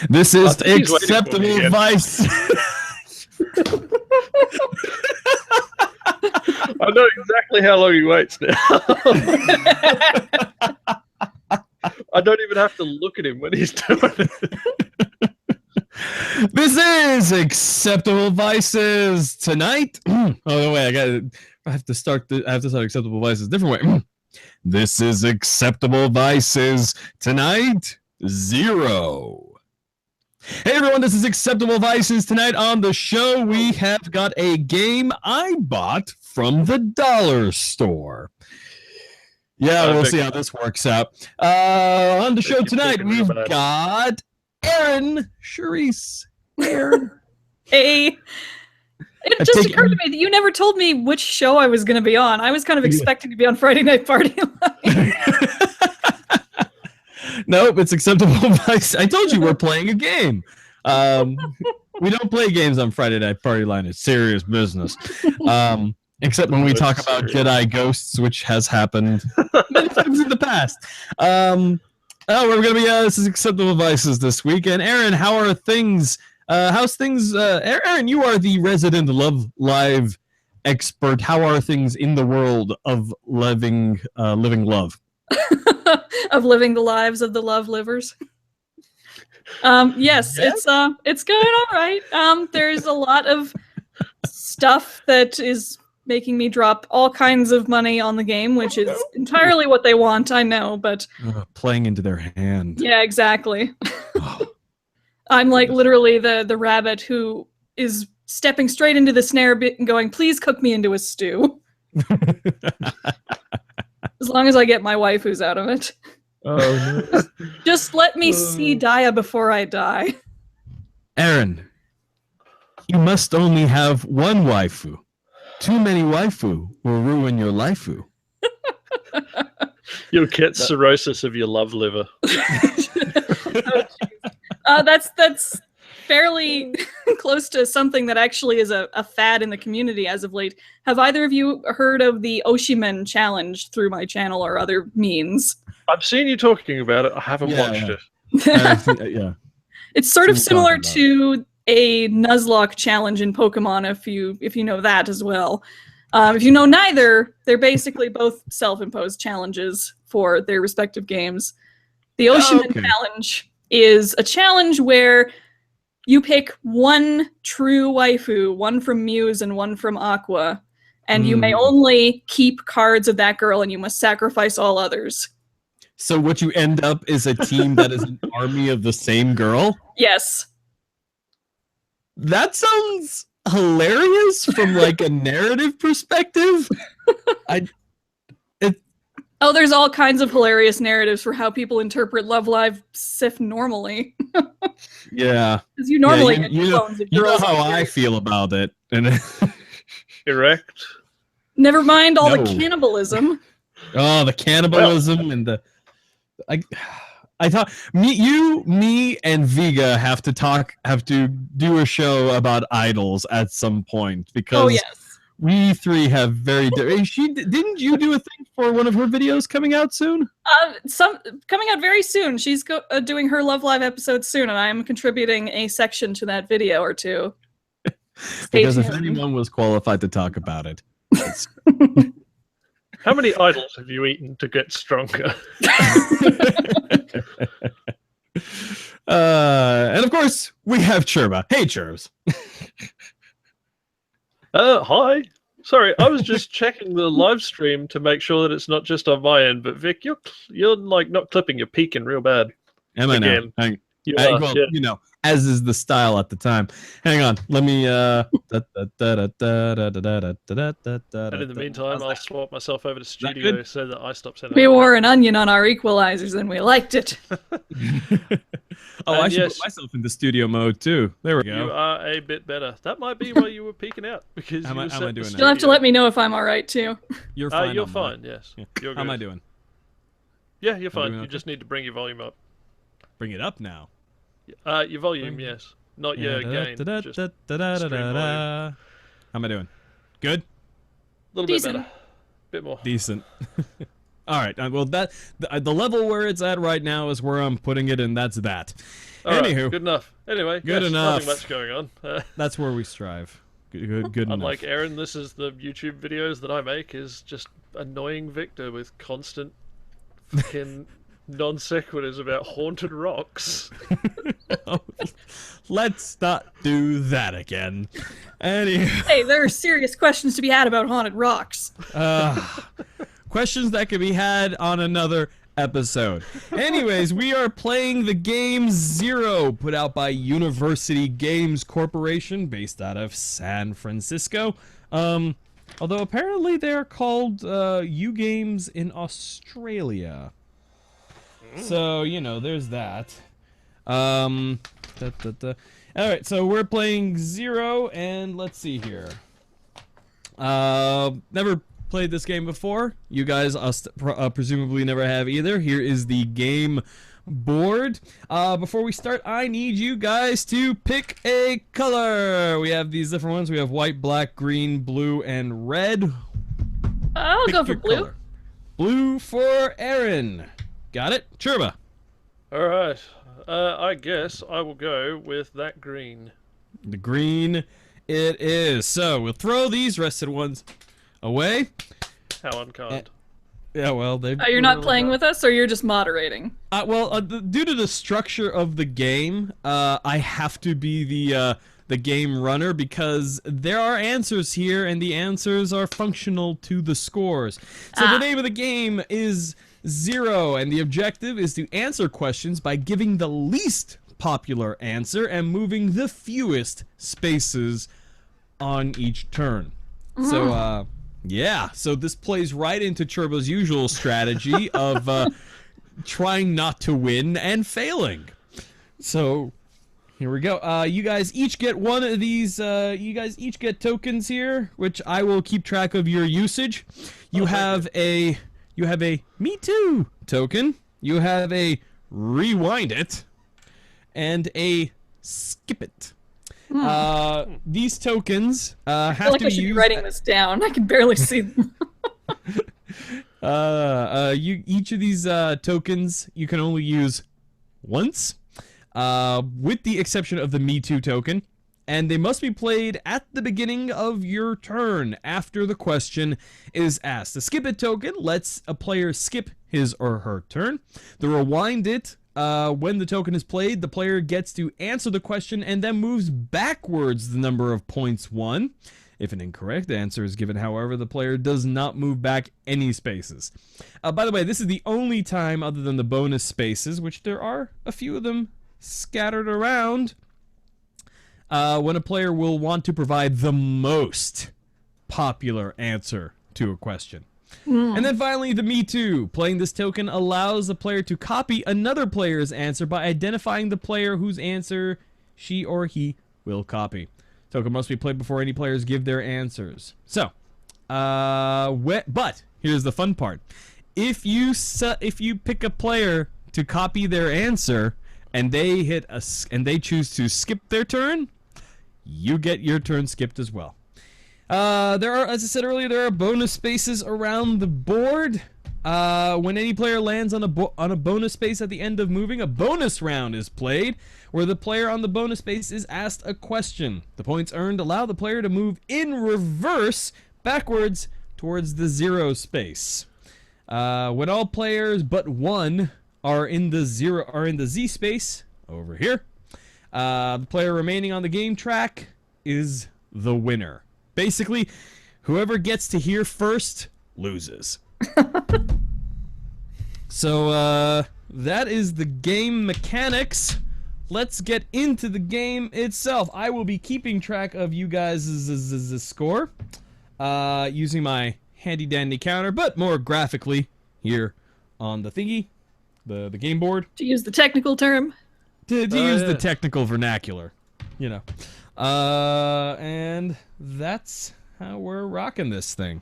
This is He's waiting for me Acceptable again. Vice. I know exactly how long he waits now. I don't even have to look at him when he's doing it. This is Acceptable Vices tonight. Oh wait, I have to start Acceptable Vices a different way. This is Acceptable Vices tonight 0. Hey everyone, this is Acceptable Vices. Tonight on the show, we have got a game I bought from the dollar store. Yeah, we'll see how this works out. On the show tonight, we've got Aaron Charisse. Aaron. Hey. It just occurred to me that you never told me which show I was going to be on. I was kind of expecting to be on Friday Night Party Line. Nope, it's Acceptable Vice. I told you we're playing a game. We don't play games on Friday Night Party Line. It's serious business. Except when we talk about Jedi Ghosts, which has happened many times in the past. We're going to be, this is Acceptable Vices this week. And Aaron, how are things? How's things? Aaron, you are the resident Love Live expert. How are things in the world of living love? Of living the lives of the love livers. Yes, it's going all right. There's a lot of stuff that is making me drop all kinds of money on the game, which is entirely what they want, I know, but playing into their hand. Yeah, exactly. I'm like literally the rabbit who is stepping straight into the snare bit and going, please cook me into a stew. As long as I get my waifus out of it. Oh, no. Just let me see Daya before I die. Aaron, you must only have one waifu. Too many waifu will ruin your lifeu. You'll get cirrhosis of your love liver. That's fairly close to something that actually is a fad in the community as of late. Have either of you heard of the Oshimen challenge through my channel or other means? I've seen you talking about it. I haven't watched it. Yeah. It's sort of similar to a Nuzlocke challenge in Pokemon, if you know that as well. If you know neither, they're basically both self-imposed challenges for their respective games. The Oshimen challenge is a challenge where you pick one true waifu, one from Muse and one from Aqua, and you may only keep cards of that girl and you must sacrifice all others. So what you end up is a team that is an army of the same girl? Yes. That sounds hilarious from like a narrative perspective. There's all kinds of hilarious narratives for how people interpret Love Live Sif normally. Yeah. Because you normally get clones of girls. You know how I feel about it. Erect. Never mind all the cannibalism. Oh, the cannibalism and the... I thought me and Vega have to do a show about idols at some point because we three have very didn't you do a thing for one of her videos coming out soon? Coming out very soon. She's doing her Love Live episode soon, and I am contributing a section to that video or two. Because if anyone was qualified to talk about it. How many idols have you eaten to get stronger? And of course, we have Churba. Hey, Churbs. Hi. Sorry, I was just checking the live stream to make sure that it's not just on my end. But Vic, you're like not clipping. You're peeking real bad. Am I now? You know, as is the style at the time. Hang on, let me. And in the meantime, I'll swap myself over to studio so that I stop sending. We wore an onion on our equalizers and we liked it. I should put myself into studio mode too. There we go. You are a bit better. That might be why you were peeking out because how am I doing? You'll have to let me know if I'm all right too. You're fine. You're fine. Yes. Yeah. You're good. How am I doing? Yeah, you're fine. You just need to bring your volume up. Bring it up now. Your volume, yes. Not your gain. Just stream volume. How am I doing? Good? A little bit better. Bit more. Decent. All right. Well, the level where it's at right now is where I'm putting it, and that's that. All right, Anywho. good enough. Anyway, Good yes, enough. Nothing much going on. That's where we strive. Good Unlike enough. Aaron, this is the YouTube videos that I make is just annoying Victor with constant fucking non sequiturs about haunted rocks. Let's not do that again. Anyway. Hey, there are serious questions to be had about haunted rocks. Questions that could be had on another episode. Anyways, we are playing the game Zero, put out by University Games Corporation, based out of San Francisco. Although apparently they're called U Games in Australia. So, you know, there's that. Alright, so we're playing Zero, and let's see here. Never played this game before. You guys presumably never have either. Here is the game board. Before we start, I need you guys to pick a color. We have these different ones. We have white, black, green, blue, and red. I'll Pick go for your blue. color. Blue for Aaron. Got it? Churba. All right. I guess I will go with that green. The green it is. So we'll throw these rested ones away. How unkind. Yeah, well, they. You're not playing with us, or you're just moderating? Due to the structure of the game, I have to be the game runner because there are answers here, and the answers are functional to the scores. So the name of the game is Zero, and the objective is to answer questions by giving the least popular answer and moving the fewest spaces on each turn. So, yeah, so this plays right into Churbo's usual strategy of trying not to win and failing. So, here we go. You guys each get one of these, you guys each get tokens here, which I will keep track of your usage. You have a Me Too token, you have a Rewind It, and a Skip It. These tokens I have feel like to I be should be used. writing this down. I can barely see them. Each of these tokens you can only use once, with the exception of the Me Too token, and they must be played at the beginning of your turn after the question is asked. The Skip It token lets a player skip his or her turn. The Rewind It, when the token is played, the player gets to answer the question and then moves backwards the number of points won. If an incorrect answer is given, however, the player does not move back any spaces. By the way, this is the only time, other than the bonus spaces, which there are a few of them scattered around, when a player will want to provide the most popular answer to a question. And then finally, the Me Too. Playing this token allows the player to copy another player's answer by identifying the player whose answer she or he will copy. Token must be played before any players give their answers. So, but here's the fun part: if you pick a player to copy their answer and they choose to skip their turn, you get your turn skipped as well. There are, as I said earlier, there are bonus spaces around the board. When any player lands on a bonus space at the end of moving, a bonus round is played, where the player on the bonus space is asked a question. The points earned allow the player to move in reverse backwards towards the zero space. When all players but one are in the Z space over here, the player remaining on the game track is the winner. Basically, whoever gets to here first loses. So, that is the game mechanics. Let's get into the game itself. I will be keeping track of you guys' score using my handy-dandy counter, but more graphically here on the thingy, the game board. To use the technical term. To use the technical vernacular, you know. And that's how we're rocking this thing.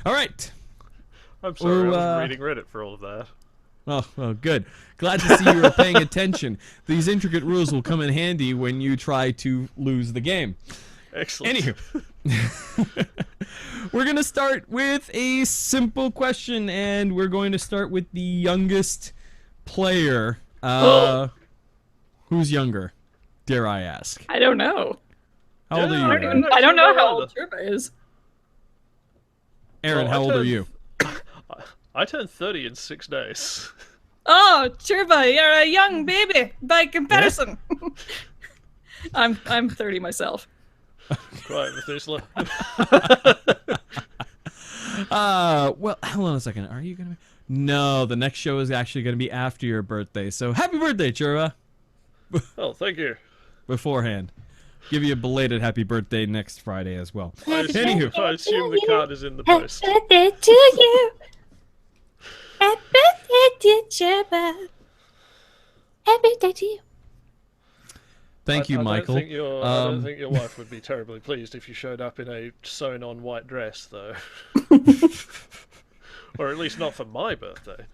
All right. I'm sorry, I was reading Reddit for all of that. Oh, good. Glad to see you were paying attention. These intricate rules will come in handy when you try to lose the game. Excellent. Anywho, we're going to start with a simple question, and we're going to start with the youngest player. Who's younger? Dare I ask? I don't know. How old Yeah, are I you, don't, Aaron? I don't know how either. old Turba is. Aaron, Well, how old are you? I turned 30 in 6 days. Oh, Turba, you're a young baby by comparison. I'm 30 myself. Right, Methuselah. Well, hold on a second. Are you gonna? No, the next show is actually gonna be after your birthday. So happy birthday, Churba. Oh, thank you. Beforehand, give you a belated happy birthday next Friday as well. Anywho. I assume the card is in the post. Happy birthday to you. Happy birthday, dear Jabba. Happy birthday to you. Thank you, Michael. I don't think your wife would be terribly pleased if you showed up in a sewn-on white dress, though. Or at least not for my birthday.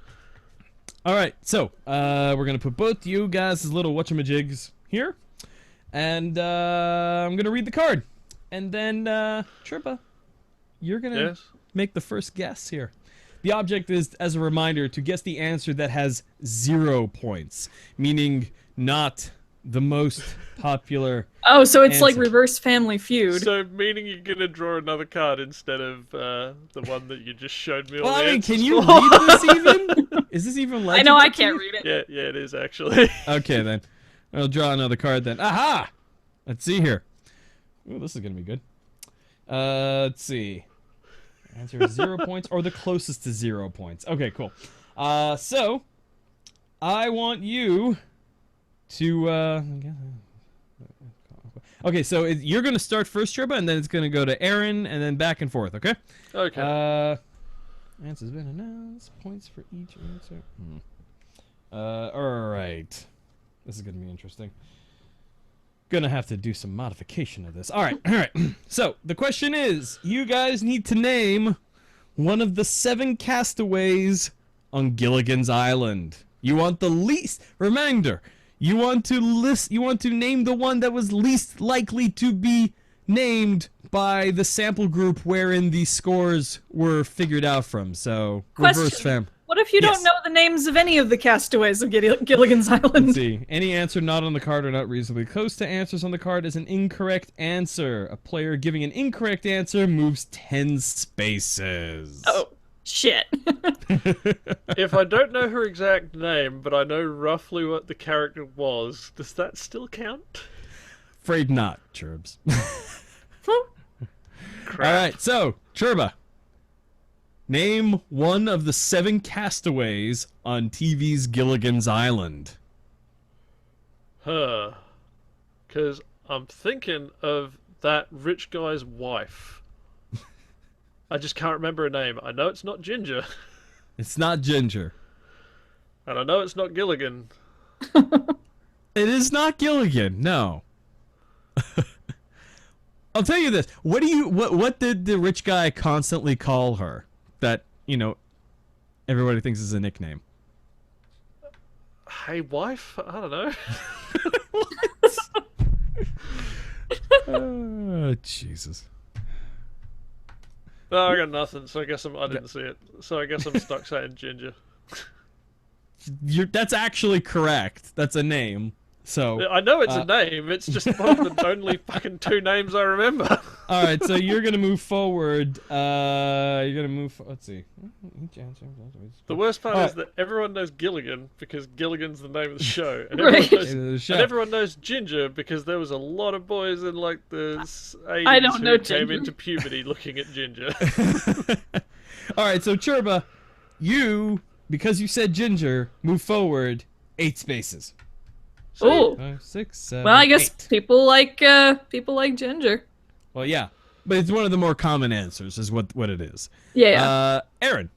All right, so we're gonna put both you guys' little whatchamajigs here, and I'm gonna read the card, and then Chirpa, you're gonna Yes? make the first guess here. The object is, as a reminder, to guess the answer that has 0 points, meaning not the most popular. Oh, so it's like Answer. reverse Family Feud. So, meaning you're going to draw another card instead of the one that you just showed me all Well, the I mean, can answers you for? read this even? Is this even I legible? know I to can't you? read it. Yeah, it is, actually. Okay, then. I'll draw another card then. Aha! Let's see here. Ooh, this is gonna be good. Let's see. Answer is 0 points, or the closest to 0 points. Okay, cool. So I want you to. Okay, so you're gonna start first, Chirpa, and then it's gonna go to Aaron, and then back and forth. Okay. Okay. Answer's been announced. Points for each answer. All right. This is gonna be interesting. Gonna have to do some modification of this. All right, all right. So the question is, you guys need to name one of the 7 castaways on Gilligan's Island. You want the least. Reminder. You want to list. You want to name the one that was least likely to be named by the sample group wherein the scores were figured out from. So reverse Question. fam. What if you Yes. don't know the names of any of the castaways of Gilligan's Let's Island? see. Any answer not on the card or not reasonably close to answers on the card is an incorrect answer. A player giving an incorrect answer moves 10 spaces. Oh, shit. If I don't know her exact name, but I know roughly what the character was, does that still count? Afraid not, Churbs. Crap. All right, so, Churba. Name one of the 7 castaways on TV's Gilligan's Island. Huh. Because I'm thinking of that rich guy's wife. I just can't remember her name. I know it's not Ginger, It's not Ginger. and I know it's not Gilligan. It is not Gilligan, no. I'll tell you this. What did the rich guy constantly call her that, you know, everybody thinks is a nickname? Hey, wife? I don't know. Oh, Jesus. No, I got nothing, so I guess I didn't see it. So I guess I'm stuck saying Ginger. That's actually correct. That's a name. So, I know it's a name, it's just one of the only fucking 2 names I remember. all right. So you're gonna move forward. You're gonna move. Let's see. The worst part Alright. is that everyone knows Gilligan because Gilligan's the name of the show, and Right. everyone knows Ginger because there was a lot of boys in like the 80s I don't who know came Ginger. into puberty looking at Ginger. All right. So Churba, you, because you said Ginger, move forward 8 spaces. Oh. 5, 6, 7. Well, I guess 8. people like Ginger. Well, yeah, but it's one of the more common answers, is what it is. Yeah. Aaron,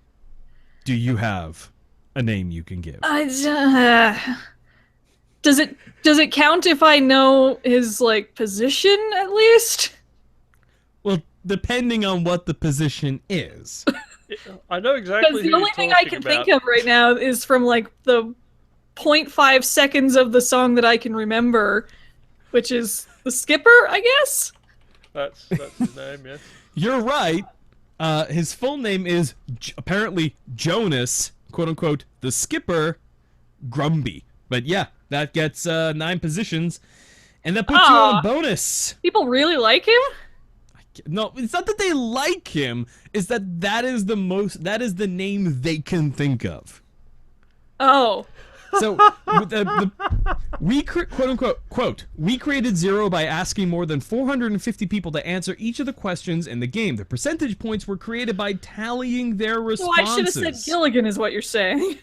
do you have a name you can give? Does it count if I know his like position at least? Well, depending on what the position is. I know exactly Because who the only you're thing I talking can about. think of right now is from like the 0.5 seconds of the song that I can remember, which is the Skipper, I guess. That's his name, yes. You're right. His full name is apparently Jonas, quote unquote, the Skipper Grumby. But yeah, That gets 9 positions, and that puts you on a bonus. People really like him? No, it's not that they like him. It's that is the name they can think of. Oh. So, quote unquote, quote, we created Zero by asking more than 450 people to answer each of the questions in the game. The percentage points were created by tallying their responses. Well, I should have said Gilligan is what you're saying.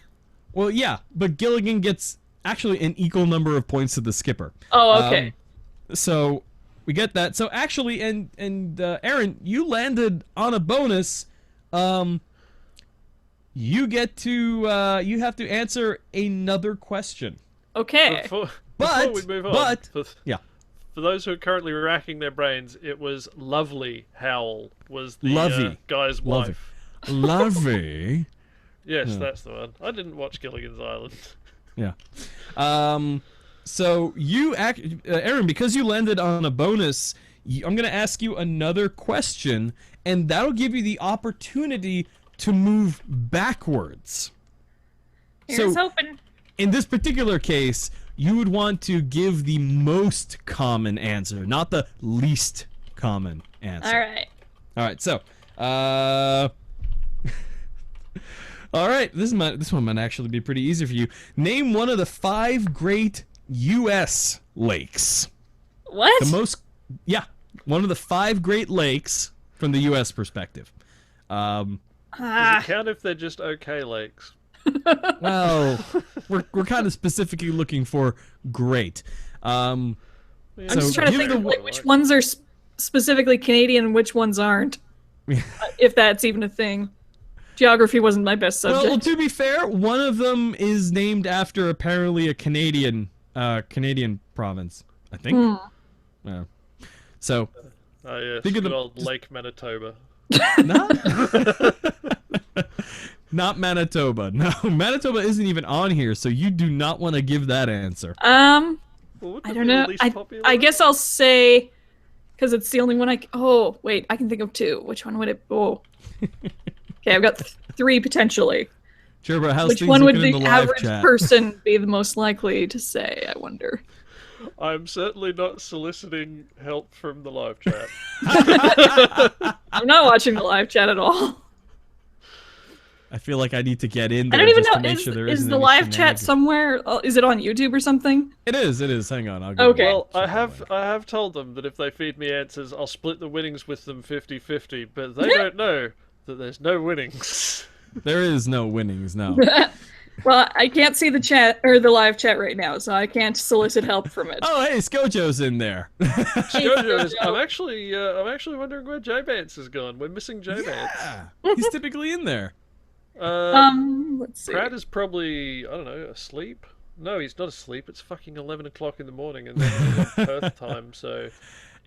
Well, yeah, but Gilligan gets actually an equal number of points to the skipper. Oh, okay. So we get that. So actually, and Aaron, you landed on a bonus. You get to you have to answer another question. Okay. Before But we move on, yeah. For those who are currently racking their brains, it was Lovely Howell was the guy's wife. Lovey. Yes, Yeah. that's the one. I didn't watch Gilligan's Island. Yeah. So you Aaron, because you landed on a bonus, I'm gonna ask you another question, and that'll give you the opportunity to move backwards. Here's So hoping. in this particular case, you would want to give the most common answer, not the least common answer. All right. All right. So, all right. This one might actually be pretty easy for you. Name one of the 5 great U.S. lakes. What? One of the 5 Great Lakes from the U.S. perspective. Does it count if they're just okay lakes? Well, we're kind of specifically looking for great. I'm Yeah, just trying to give think the- of like, which ones are specifically Canadian and which ones aren't. If that's even a thing. Geography wasn't my best subject. Well, to be fair, one of them is named after apparently a Canadian province, I think. Yeah. So, Oh yes, Think of good the- old Lake Manitoba. not Manitoba. No, Manitoba isn't even on here, so you do not want to give that answer. Well, wouldn't I it don't be the know. least popular? I guess I'll say, because it's the only one I. Oh wait, I can think of 2. Which one would it? Oh. Okay, I've got 3 potentially. Sure, but how's Which things one would looking the in the live average chat? person be the most likely to say? I wonder. I'm certainly not soliciting help from the live chat. I'm not watching the live chat at all. I feel like I need to get in I there don't even just know. to make sure there Is isn't the any live chat shenanigans. somewhere? Oh, is it on YouTube or something? It is. Hang on. I'll go Okay. Well, I have told them that if they feed me answers, I'll split the winnings with them 50-50, but they don't know that there's no winnings. There is no winnings, no. Well, I can't see the chat or the live chat right now, so I can't solicit help from it. Oh, hey, Skojo's in there. Jojo, I'm actually wondering where J-Bance has gone. We're missing J-Bance. Yeah, he's typically in there. Let's see. Pratt is probably, I don't know, asleep? No, he's not asleep. It's fucking 11 o'clock in the morning and then Perth time, so...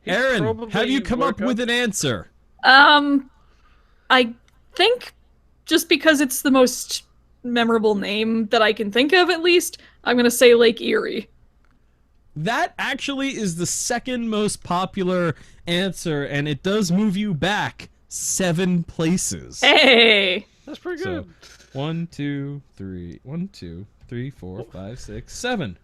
he's Aaron, probably have you come up woke with an answer? I think just because it's the most memorable name that I can think of, at least, I'm gonna say Lake Erie. That actually is the second most popular answer, and it does move you back 7 places. Hey! That's pretty So, good. 1, 2, 3, 1, 2, 3, 4, 5, 6, 7.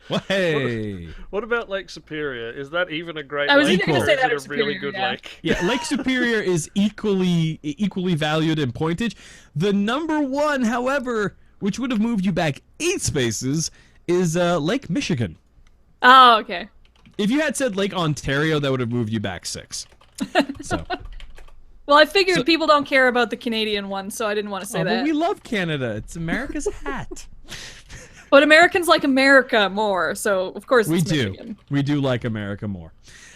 Well, hey. What about Lake Superior? Is that even a great I was lake, either gonna or say is that it or a really Superior, good yeah. lake? Yeah, Lake Superior is equally valued in pointage. The number 1, however, which would have moved you back 8 spaces, is Lake Michigan. Oh, okay. If you had said Lake Ontario, that would have moved you back 6. So, Well, I figured So- people don't care about the Canadian one, so I didn't want to say oh, that. but we love Canada. It's America's hat. But Americans like America more, so of course We it's do. Michigan. We do like America more.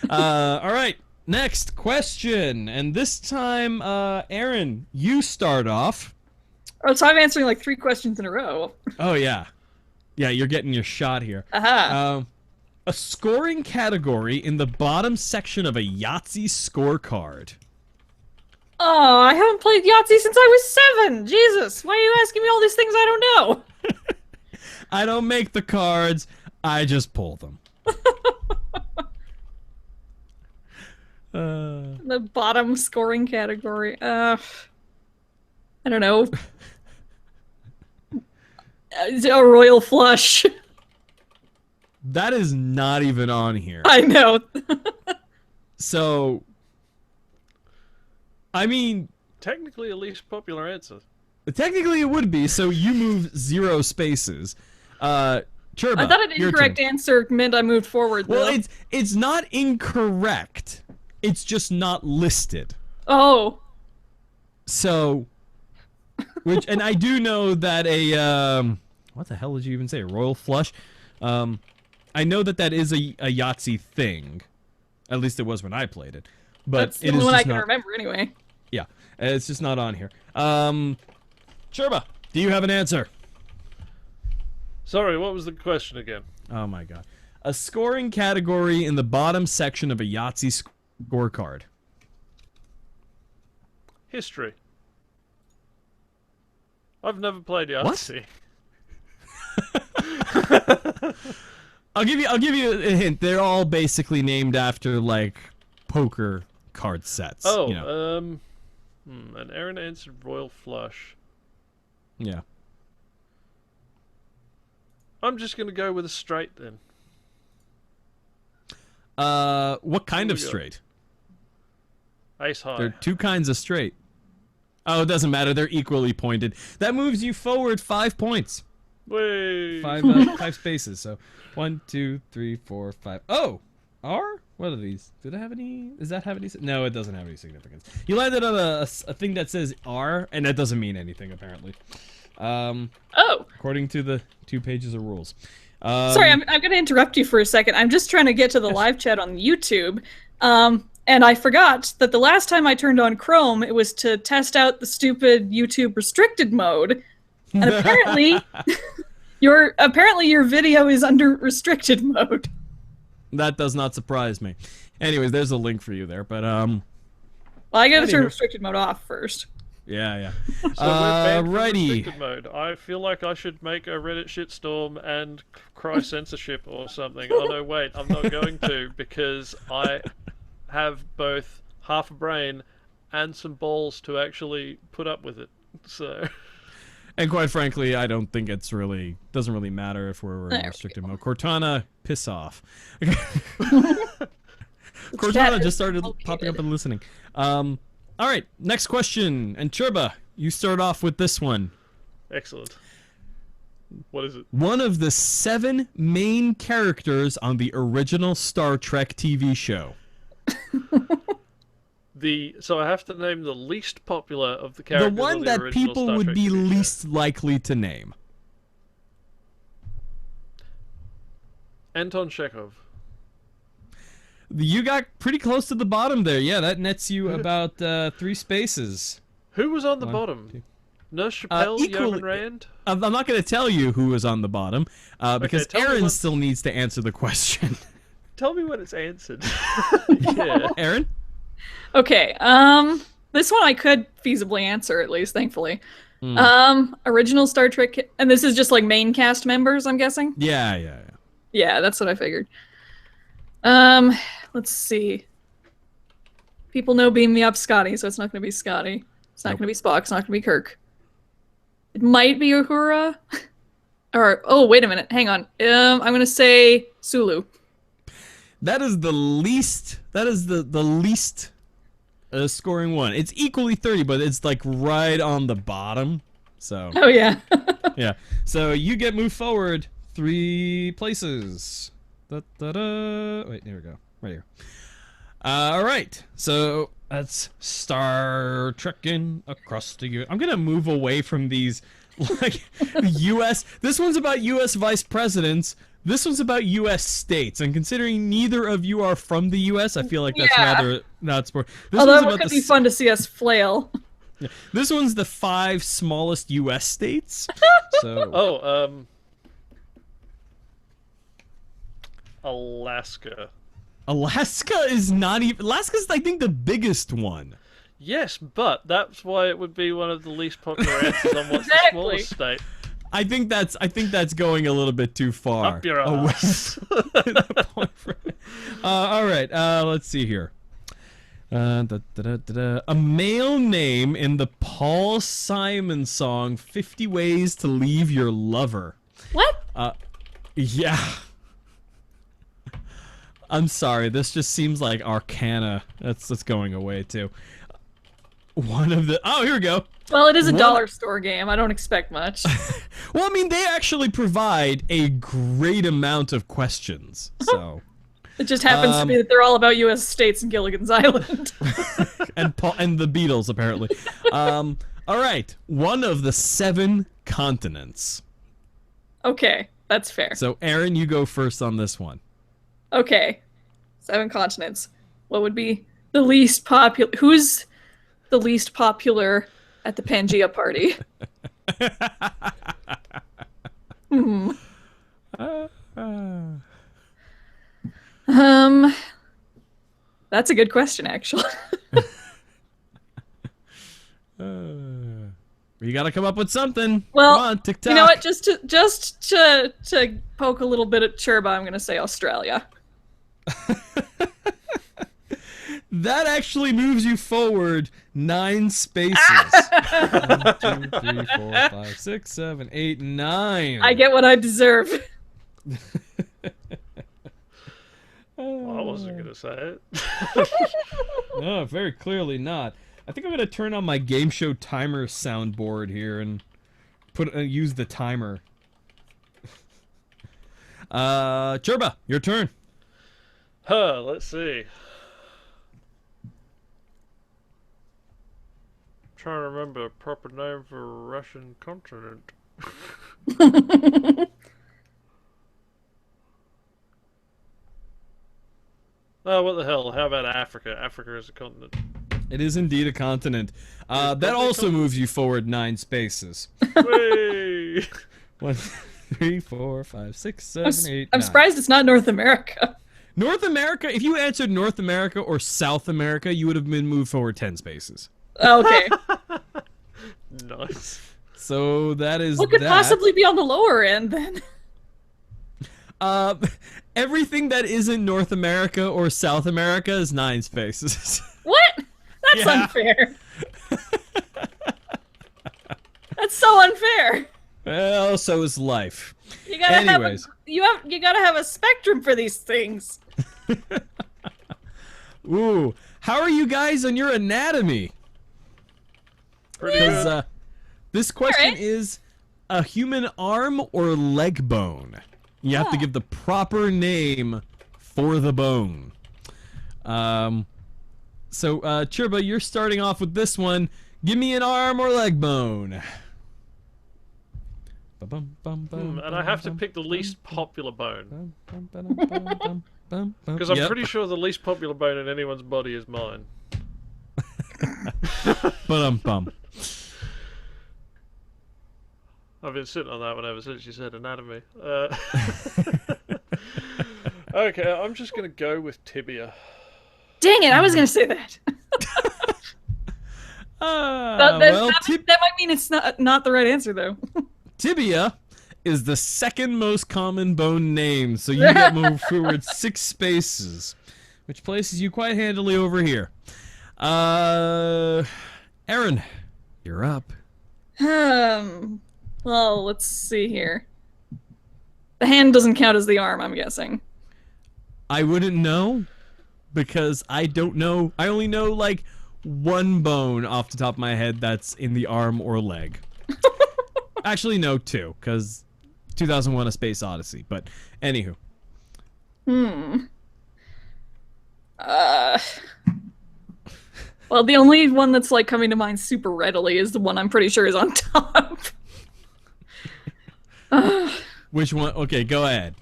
All right. Next question. And this time, Aaron, you start off. Oh, so I'm answering like 3 questions in a row. Oh, yeah. Yeah, you're getting your shot here. Aha. A scoring category in the bottom section of a Yahtzee scorecard. Oh, I haven't played Yahtzee since I was 7. Jesus, why are you asking me all these things I don't know? I don't make the cards, I just pull them. The bottom scoring category. I don't know. A royal flush. That is not even on here. I know. So, I mean, Technically, a least popular answer. technically it would be. So you move 0 spaces. Churba, I thought an your incorrect turn. answer meant I moved forward. Well, though. it's not incorrect. It's just not listed. Oh. So, and I do know that what the hell did you even say? A royal flush? I know that is a Yahtzee thing. At least it was when I played it. But That's the it only is one I just can not. remember anyway. Yeah, it's just not on here. Churba, do you have an answer? Sorry, what was the question again? Oh my god. A scoring category in the bottom section of a Yahtzee scorecard. History. I've never played What? Yahtzee. I'll give you a hint. They're all basically named after like poker card sets. Oh, you know. and Aaron answered Royal Flush. Yeah. I'm just gonna go with a straight then. What kind of we got? straight? Ace high. There are 2 kinds of straight. Oh, it doesn't matter. They're equally pointed. That moves you forward 5 points. Wait. 5 spaces. So 1, 2, 3, 4, 5. Oh, R? What are these? Did it have any? Does that have any? No, it doesn't have any significance. You landed on a thing that says R, and that doesn't mean anything apparently. Oh. According to the 2 pages of rules. Sorry, I'm going to interrupt you for a second. I'm just trying to get to the live chat on YouTube. And I forgot that the last time I turned on Chrome, it was to test out the stupid YouTube restricted mode. And apparently, your video is under restricted mode. That does not surprise me. Anyways, there's a link for you there, but Well, I gotta turn Anywho. restricted mode off first. yeah. So we're banned from Righty. restricted mode. I feel like I should make a Reddit shitstorm and cry censorship or something. Oh no, wait, I'm not going to because I have both half a brain and some balls to actually put up with it. So And quite frankly, I don't think doesn't really matter if we're in There restricted mode. Cortana, piss off. Chat Cortana is just started complicated. popping up and listening. All right, next question. And Churba, you start off with this one. excellent. What is it? One of the 7 main characters on the original Star Trek TV show. So I have to name the least popular of the The characters. one on the that original people Star would Trek be TV show. least likely to name. Anton Chekhov. You got pretty close to the bottom there. Yeah, that nets you about 3 spaces. Who was on the 1, bottom? 2. Nurse Chappelle, equally- Yeoman Rand. I'm not going to tell you who was on the bottom because tell me Aaron what- still needs to answer the question. Tell me when it's answered. Yeah. Aaron? Okay, this one I could feasibly answer at least, thankfully. Hmm. Original Star Trek, and this is just like main cast members, I'm guessing? Yeah. Yeah, that's what I figured. Let's see. People know Beam Me Up Scotty, so it's not going to be Scotty. It's not Nope. going to be Spock. It's not going to be Kirk. It might be Uhura. Or, oh, wait a minute. Hang on. I'm going to say Sulu. That is the least. That is the least scoring one. It's equally 30, but it's like right on the bottom. So Oh, yeah. yeah. So you get moved forward 3 places. Da-da-da. Wait, there we go. Right here. All right. So that's Star Trekking across the U. I'm gonna move away from these, like U.S. This one's about U.S. vice presidents. This one's about U.S. states. And considering neither of you are from the U.S., I feel like that's Yeah. rather not sport. This Although one's it about could the be fun to see us flail. This one's the 5 smallest U.S. states. So Oh, Alaska. Alaska is not even. Alaska's, I think, the biggest one. Yes, but that's why it would be one of the least popular answers on what's the Exactly. smallest state. I think that's going a little bit too far. Up your away ass. from the point for- all right, let's see here. A male name in the Paul Simon song 50 Ways to Leave Your Lover. What? Yeah. I'm sorry. This just seems like Arcana. That's going away too. One of the. Oh, here we go. Well, it is a One- dollar store game. I don't expect much. Well, I mean, they actually provide a great amount of questions. So. It just happens to be that they're all about U.S. states and Gilligan's Island. and the Beatles apparently. All right, one of the 7 continents. Okay, that's fair. So, Aaron, you go first on this one. Okay, 7 continents. What would be the least popular? Who's the least popular at the Pangea party? That's a good question, actually. You gotta come up with something. Well, come on, TikTok. you know what? Just to poke a little bit at Churba, I'm gonna say Australia. That actually moves you forward 9 spaces. 1, 2, 3, 4, 5, 6, 7, 8, 9. I get what I deserve. I wasn't gonna say it. No, very clearly not. I think I'm gonna turn on my game show timer soundboard here and use the timer. Churba, your turn. Let's see. Trying to remember a proper name for a Russian continent. Oh, what the hell? How about Africa? Africa is a continent. It is indeed a continent. That also moves you forward 9 spaces. Whee! 1, 3, 4, 5, 6, 7, 8, I'm 9. surprised it's not North America. North America, if you answered North America or South America, you would have been moved forward 10 spaces. Okay. Nice. So that is What could that. possibly be on the lower end then? Everything that isn't North America or South America is 9 spaces. What? That's Yeah. unfair. That's so unfair. Well, so is life. You gotta Anyways. you gotta have a spectrum for these things. Ooh, how are you guys on your anatomy? Pretty good. Because this question Alright. is a human arm or leg bone. You have to give the proper name for the bone. So, Churba, you're starting off with this one. Give me an arm or leg bone. And I have to pick the least popular bone. Because I'm pretty sure the least popular bone in anyone's body is mine. Bum. I've been sitting on that one ever since you said anatomy. Okay, I'm just going to go with tibia. Dang it, I was gonna say that. That might mean it's not the right answer though. Tibia is the second most common bone name, so you get moved forward 6 spaces, which places you quite handily over here. Aaron, you're up. Well, let's see here. The hand doesn't count as the arm, I'm guessing. I wouldn't know because I don't know. I only know like one bone off the top of my head that's in the arm or leg. Actually, no, 2, because 2001: A Space Odyssey. But anywho. Well, the only one that's like coming to mind super readily is the one I'm pretty sure is on top. Which one? Okay, go ahead.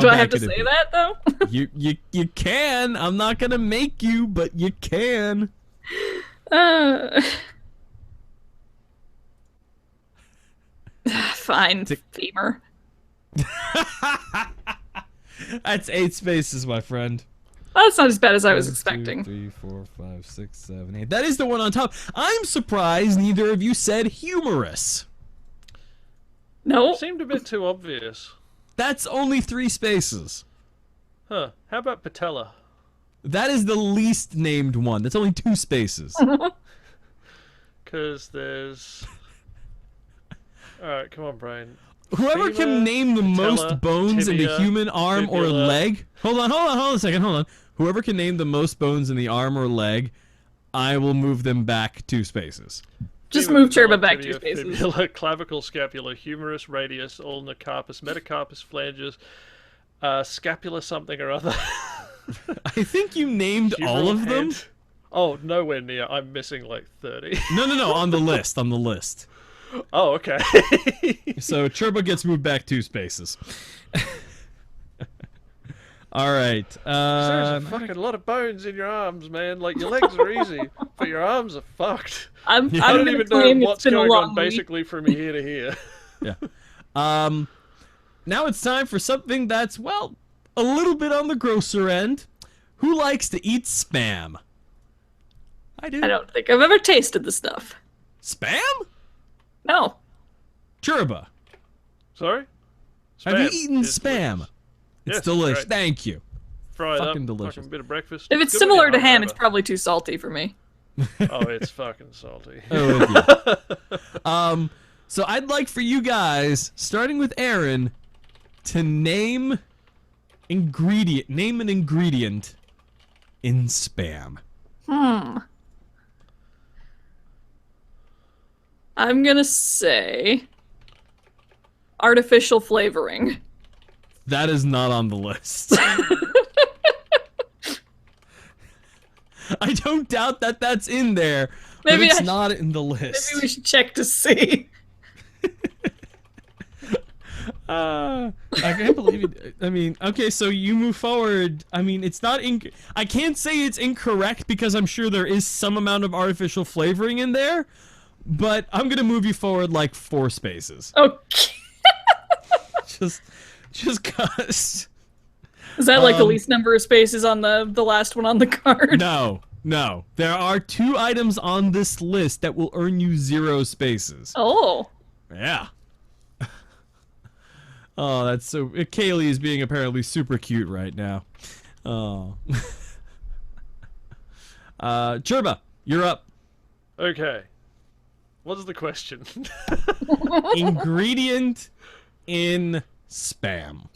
Do I have to say that though? You can. I'm not gonna make you, but you can. Fine. Femur. That's 8 spaces, my friend. Well, that's not as bad as I was 1, expecting. 2, 3, 4, 5, 6, 7, 8. That is the one on top. I'm surprised neither of you said humerus. No. Seemed a bit too obvious. That's only 3 spaces. Huh. How about patella? That is the least named one. That's only 2 spaces. Because there's... Alright, come on, brain. Whoever femur, can name the patella, most bones in the tibia, human arm or fibula. leg. Hold on a second. Hold on. Whoever can name the most bones in the arm or leg, I will move them back 2 spaces. Just Femur, move patella, Cherba back 2 tibia, spaces. Fibula, clavicle, scapula, humerus, radius, ulna, carpus, metacarpus, flanges, scapula something or other. I think you named all Humeral of them. head. Oh, nowhere near. I'm missing like 30. No, on the list. On the list. Oh, okay. So Cherba gets moved back 2 spaces. All right. There's a fucking lot of bones in your arms, man. Like, your legs are easy, but your arms are fucked. I'm I don't gonna even know claim what's it's been a going long on week. basically from here to here. Yeah. Now it's time for something that's, well, a little bit on the grosser end. Who likes to eat Spam? I do. I don't think I've ever tasted the stuff. Spam? No. Cherba. Sorry? Have you Spam eaten is Spam? delicious. It's Yes, delicious. great. Thank you. Fry it Fucking up, delicious. fucking bit of breakfast. If it's Good similar when to you're ham, it's hungover. probably too salty for me. Oh, it's fucking salty. Oh, yeah. So I'd like for you guys, starting with Aaron, to name an ingredient in Spam. I'm gonna say artificial flavoring. That is not on the list. I don't doubt that that's in there, Maybe but it's I- not in the list. Maybe we should check to see. I can't believe it. I mean, okay, so you move forward. I mean, it's not I can't say it's incorrect because I'm sure there is some amount of artificial flavoring in there, but I'm gonna move you forward like 4 spaces. Okay. Just cause. Is that like the least number of spaces on the last one on the card? No. There are 2 items on this list that will earn you 0 spaces. Oh. Yeah. Oh, that's so. Kaylee is being apparently super cute right now. Oh. Cherba, you're up. Okay. What's the question? Ingredient in Spam.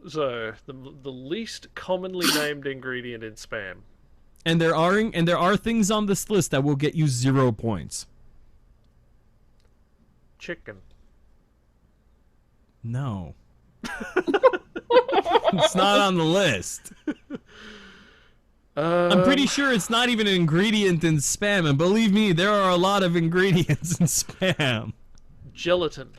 So, the least commonly named ingredient in Spam. And there are things on this list that will get you 0 points. Chicken. No. It's not on the list. I'm pretty sure it's not even an ingredient in Spam, and believe me, there are a lot of ingredients in Spam. Gelatin.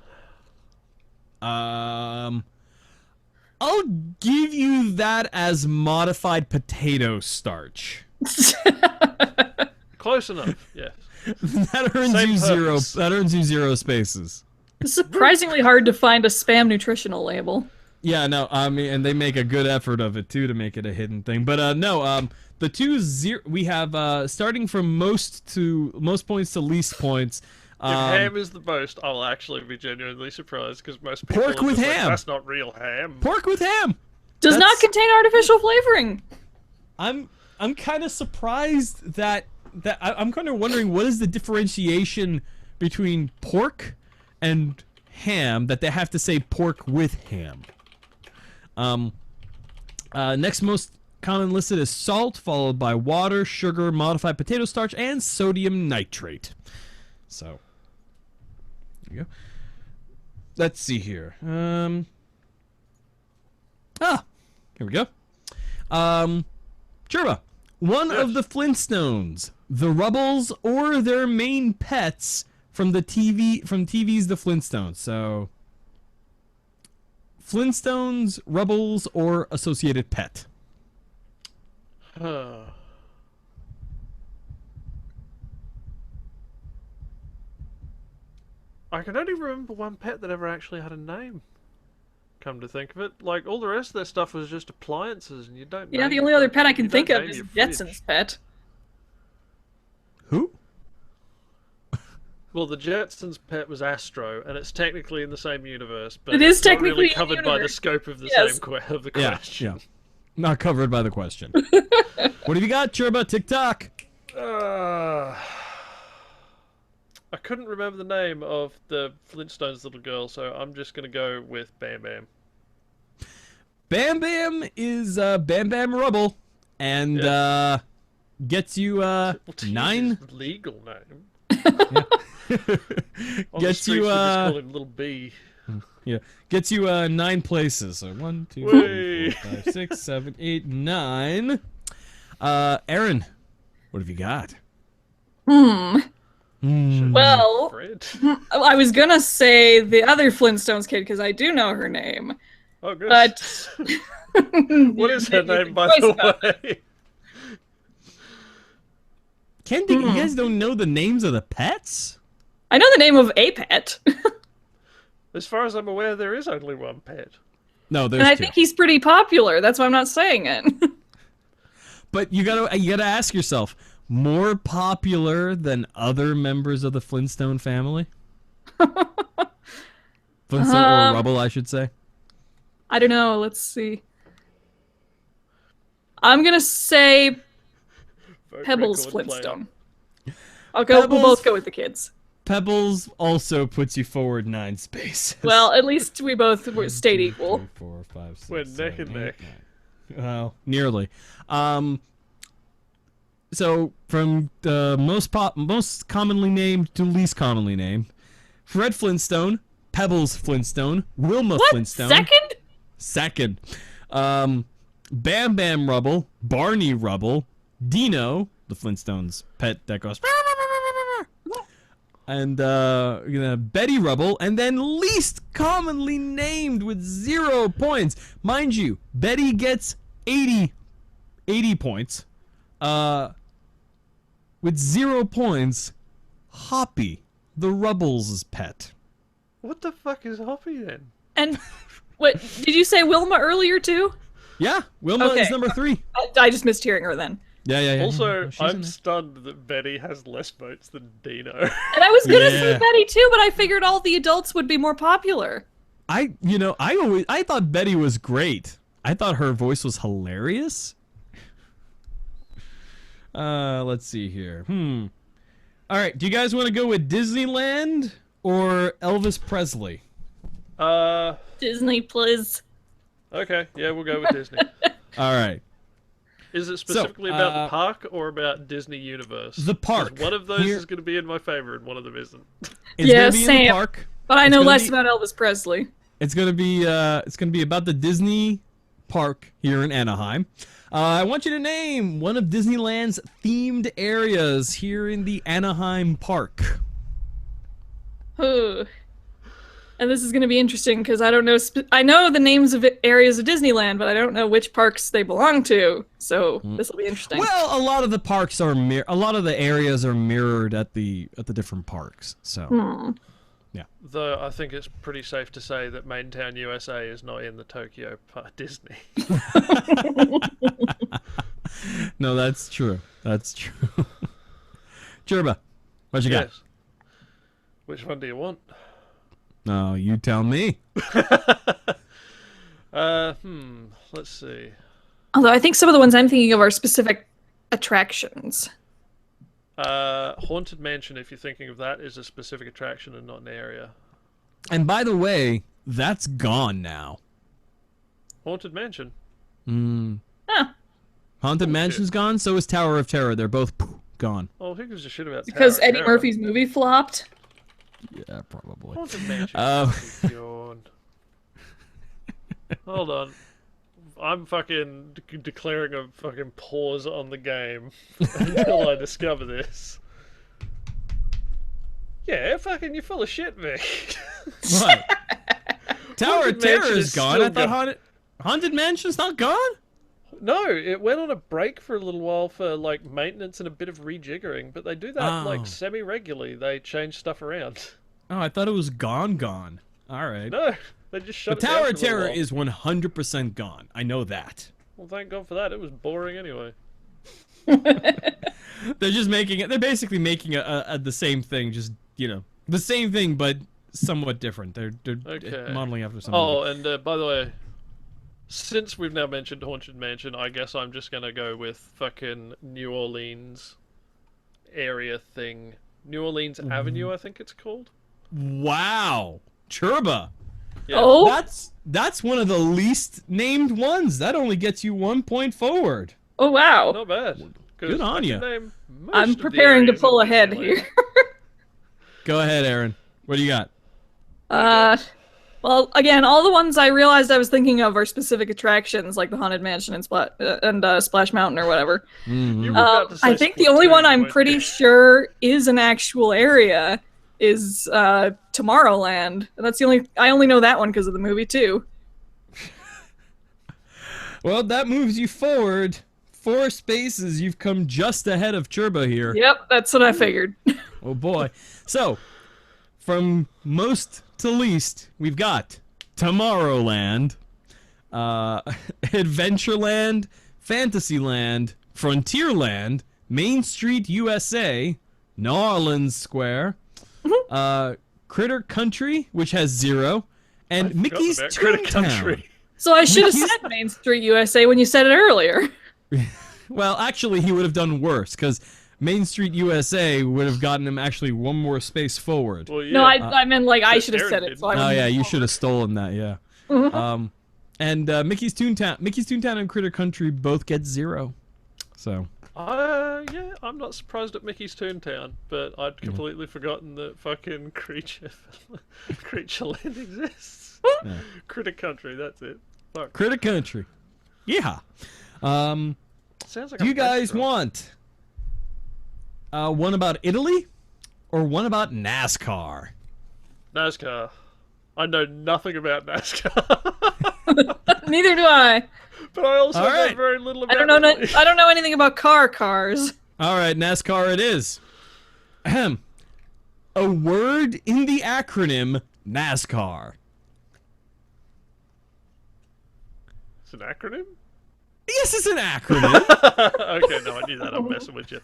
I'll give you that as modified potato starch. Close enough, yes. That earns Same you 0. purpose. That earns you 0 spaces. It's surprisingly hard to find a spam nutritional label. Yeah, no, I mean, and they make a good effort of it too to make it a hidden thing. But no, the 2 0 we have starting from most points to least points. If ham is the most, I'll actually be genuinely surprised because most people Pork are with just like, ham. that's not real ham. Pork with ham. Does not That's- contain artificial flavoring. I'm kind of surprised that I'm kind of wondering what is the differentiation between pork and ham that they have to say pork with ham. Next most common listed is salt, followed by water, sugar, modified potato starch, and sodium nitrate. So, there you go. Let's see here. Here we go. Cherba, one of the Flintstones, the Rubbles, or their main pets from TV's The Flintstones. So, Flintstones, Rubbles, or associated pet. I can only remember one pet that ever actually had a name. Come to think of it, like all the rest of their stuff was just appliances, and you don't. Yeah, name the your only other fucking- pet I can you think don't of name is your fridge. Jetson's pet. Who? Well, the Jetsons' pet was Astro, and it's technically in the same universe, but It is it's not technically really in covered by the universe. scope of the Yes. same of the Yeah, question. yeah. Not covered by the question. What have you got, Cherba? TikTok. I couldn't remember the name of the Flintstones little girl, so I'm just gonna go with Bam Bam. Bam Bam is Bam Bam Rubble, and gets you Well, to use 9. his legal name. On the Gets streets, you we just call him Little B. yeah, gets you 9 places. So 1, 2, Whey! 3, 4, 5, 6, 7, 8, 9. Aaron, what have you got? Well, Fred. I was gonna say the other Flintstones kid because I do know her name, Oh, good. but What is her name, by Choice the about it. way? You guys don't know the names of the pets? I know the name of a pet, As far as I'm aware, there is only one pet. No, there's and I 2. think he's pretty popular. That's why I'm not saying it. But you gotta ask yourself, more popular than other members of the Flintstone family? Flintstone or Rubble, I should say. I don't know. Let's see. I'm gonna say Vote Pebbles record player. Flintstone. I'll go. We'll Pebbles? both go with the kids. Pebbles also puts you forward 9 spaces. Well, at least we both stayed 2, equal. 3, 4, 5, 6, We're neck 7, and 8, neck. 9. Well, nearly. So from the most commonly named to least commonly named, Fred Flintstone, Pebbles Flintstone, Wilma What? Flintstone. Second? Second. Bam Bam Rubble, Barney Rubble, Dino, the Flintstones pet that goes, and Betty Rubble, and then least commonly named with 0 points. Mind you, Betty gets 80 points. With 0 points, Hoppy, the Rubbles' pet. What the fuck is Hoppy then? And what did you say, Wilma earlier too? Yeah, Wilma is Okay. number 3. I just missed hearing her then. Yeah. Also, She's in I'm there. stunned that Betty has less votes than Dino. And I was gonna say Yeah. Betty too, but I figured all the adults would be more popular. I thought Betty was great. I thought her voice was hilarious. Let's see here. All right, do you guys want to go with Disneyland or Elvis Presley? Disney, please. Okay, yeah, we'll go with Disney. All right. Is it specifically about the park or about Disney Universe? The 'Cause park. one of those Here- is going to be in my favor and one of them isn't. It's Yeah, gonna be in same. the park. But I It's know gonna less be- about Elvis Presley. It's gonna be about the Disney park here in Anaheim. I want you to name one of Disneyland's themed areas here in the Anaheim park. Ooh. And this is going to be interesting because I don't know. I know the names of areas of Disneyland, but I don't know which parks they belong to. So this will be interesting. Well, a lot of the parks are a lot of the areas are mirrored at the different parks. So Though I think it's pretty safe to say that Maintown USA is not in the Tokyo Disney. no, that's true. That's true. Jerba, what you got? Yes. Which one do you want? No, you tell me. Let's see. Although I think some of the ones I'm thinking of are specific attractions. Haunted Mansion, if you're thinking of that, is a specific attraction and not an area. And by the way, that's gone now. Haunted Mansion. Huh. Haunted Mansion's gone. So is Tower of Terror. They're both gone. Oh, who gives a shit about Because Tower of Eddie Terror? Murphy's movie flopped. Yeah, probably. Haunted Mansion. Yawn. Hold on. I'm fucking declaring a fucking pause on the game until I discover this. Yeah, fucking, you're full of shit, Vic. What? Tower of Haunted Terror Mansion is is gone. still I thought gone. Haunted Mansion's not gone. No, it went on a break for a little while for like maintenance and a bit of rejiggering, but they do that Oh. like semi-regularly. They change stuff around. Oh, I thought it was gone. All right. No, they just shut The it down Tower for of a little Terror while. is 100% gone. I know that. Well, thank God for that. It was boring anyway. They're just making it. They're basically making the same thing, just the same thing, but somewhat different. They're Okay. modeling after something. Oh, and by the way, since we've now mentioned Haunted Mansion, I guess I'm just gonna go with fucking New Orleans area thing New Orleans Avenue, I think it's called. Wow, Churba. Yeah. Oh, That's one of the least named ones. That only gets you 1 point forward. oh wow. Not bad. 'Cause Good on I can ya. name most I'm of the preparing to areas pull in ahead Disneyland. here. Go ahead, Aaron. What do you got? Well, again, all the ones I realized I was thinking of are specific attractions, like the Haunted Mansion and Splash Mountain or whatever. You were about to say I think the only one Splatoon, I'm weren't pretty you? sure is an actual area is Tomorrowland, and that's the only I only know that one because of the movie too. Well, that moves you forward 4 spaces. You've come just ahead of Churba here. Yep, that's what I figured. Oh boy. So, from most to least, we've got Tomorrowland, Adventureland, Fantasyland, Frontierland, Main Street USA, New Orleans Square, Critter Country, which has 0, and Forgot Mickey's about Critter Toontown. Country. So I should have Mickey's- said Main Street USA when you said it earlier. Well, actually, he would have done worse, because Main Street USA would have gotten him actually 1 more space forward. Well, yeah. No, I meant like I should have Aaron said it. did. So I Oh wouldn't yeah, have you called should it. have stolen that, yeah. And Mickey's Toontown and Critter Country both get 0. So Yeah, I'm not surprised at Mickey's Toontown, but I'd completely forgotten that fucking Creatureland exists. Yeah. Critter Country, that's it. Fuck. Critter Country, yeah. Sounds like Do a you guys restaurant. want one about Italy or one about NASCAR? NASCAR? I know nothing about NASCAR, Neither do I. but I also All know right. very little I about don't know. Italy. I don't know anything about cars. All right, NASCAR it is. Ahem. A word in the acronym NASCAR. It's an acronym? Yes, it's an acronym. Okay, no, I knew that. I'm messing with you.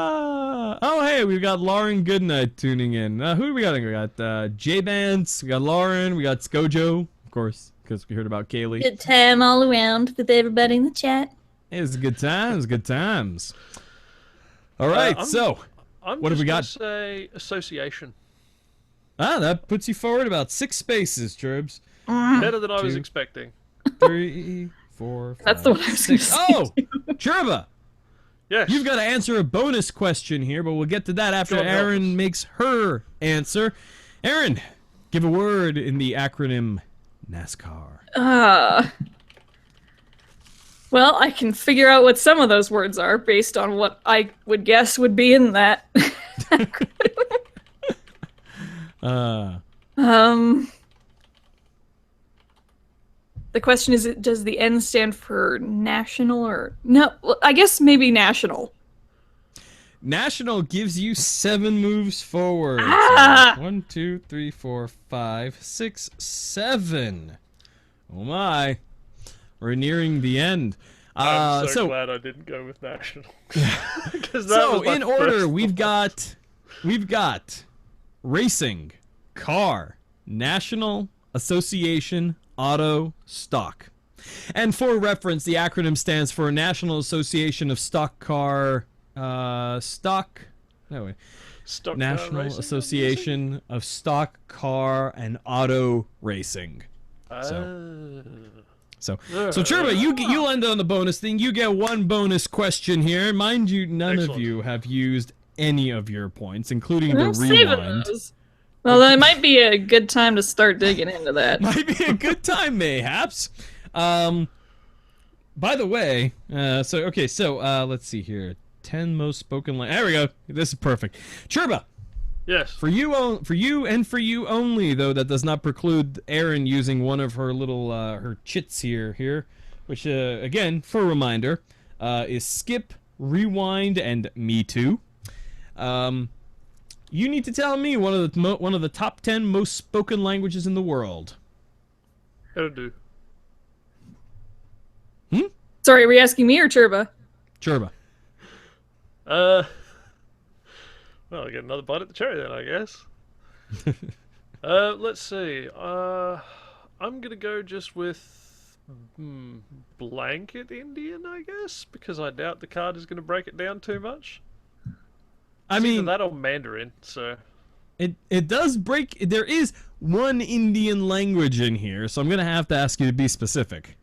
Oh, hey, we've got Lauren Goodnight tuning in. Who do we got? We got J Bance, we got Lauren, we got Skojo, of course, because we heard about Kaylee. Good time all around with everybody in the chat. It was good times, good times. All right, I'm- so I'm What have just we gonna got? say association. that puts you forward about 6 spaces, Gerbs. Better than I was Two. expecting. 3, 4, 5, That's the one I was gonna 6. say, Oh, Gerba, Yes. you've got to answer a bonus question here, but we'll get to that after John, help us. Aaron makes her answer. Aaron, give a word in the acronym NASCAR. Well, I can figure out what some of those words are based on what I would guess would be in that. The question is, does the N stand for national or no? Well, I guess maybe national. National gives you 7 moves forward. Ah! So 1, 2, 3, 4, 5, 6, 7. Oh my. We're nearing the end. I'm so glad I didn't go with national. 'Cause that So was my in order, first we've thought. got racing, car, national, association, auto, stock. And for reference, the acronym stands for National Association of Stock Car Stock. No way. Stock car National racing, Association of Stock Car and Auto Racing. I'm guessing? So Churba, you'll end on the bonus thing. You get 1 bonus question here. Mind you, none of Excellent. you have used any of your points, including the I'm saving rewind. those. Well, that might be a good time to start digging into that. Might be a good time, mayhaps. By the way, so let's see here. 10 most spoken language. There we go. This is perfect. Churba, Yes. for you and for you only, though that does not preclude Erin using one of her little her chits here, which again, for a reminder, is skip, rewind, and me too. You need to tell me one of the top 10 most spoken languages in the world. How to do? Sorry, are we asking me or Churba? Churba. Well, I get another bite at the cherry then, I guess. Let's see. I'm gonna go just with blanket Indian, I guess, because I doubt the card is gonna break it down too much. I It's either mean, that or Mandarin. So it does break. There is one Indian language in here, so I'm gonna have to ask you to be specific.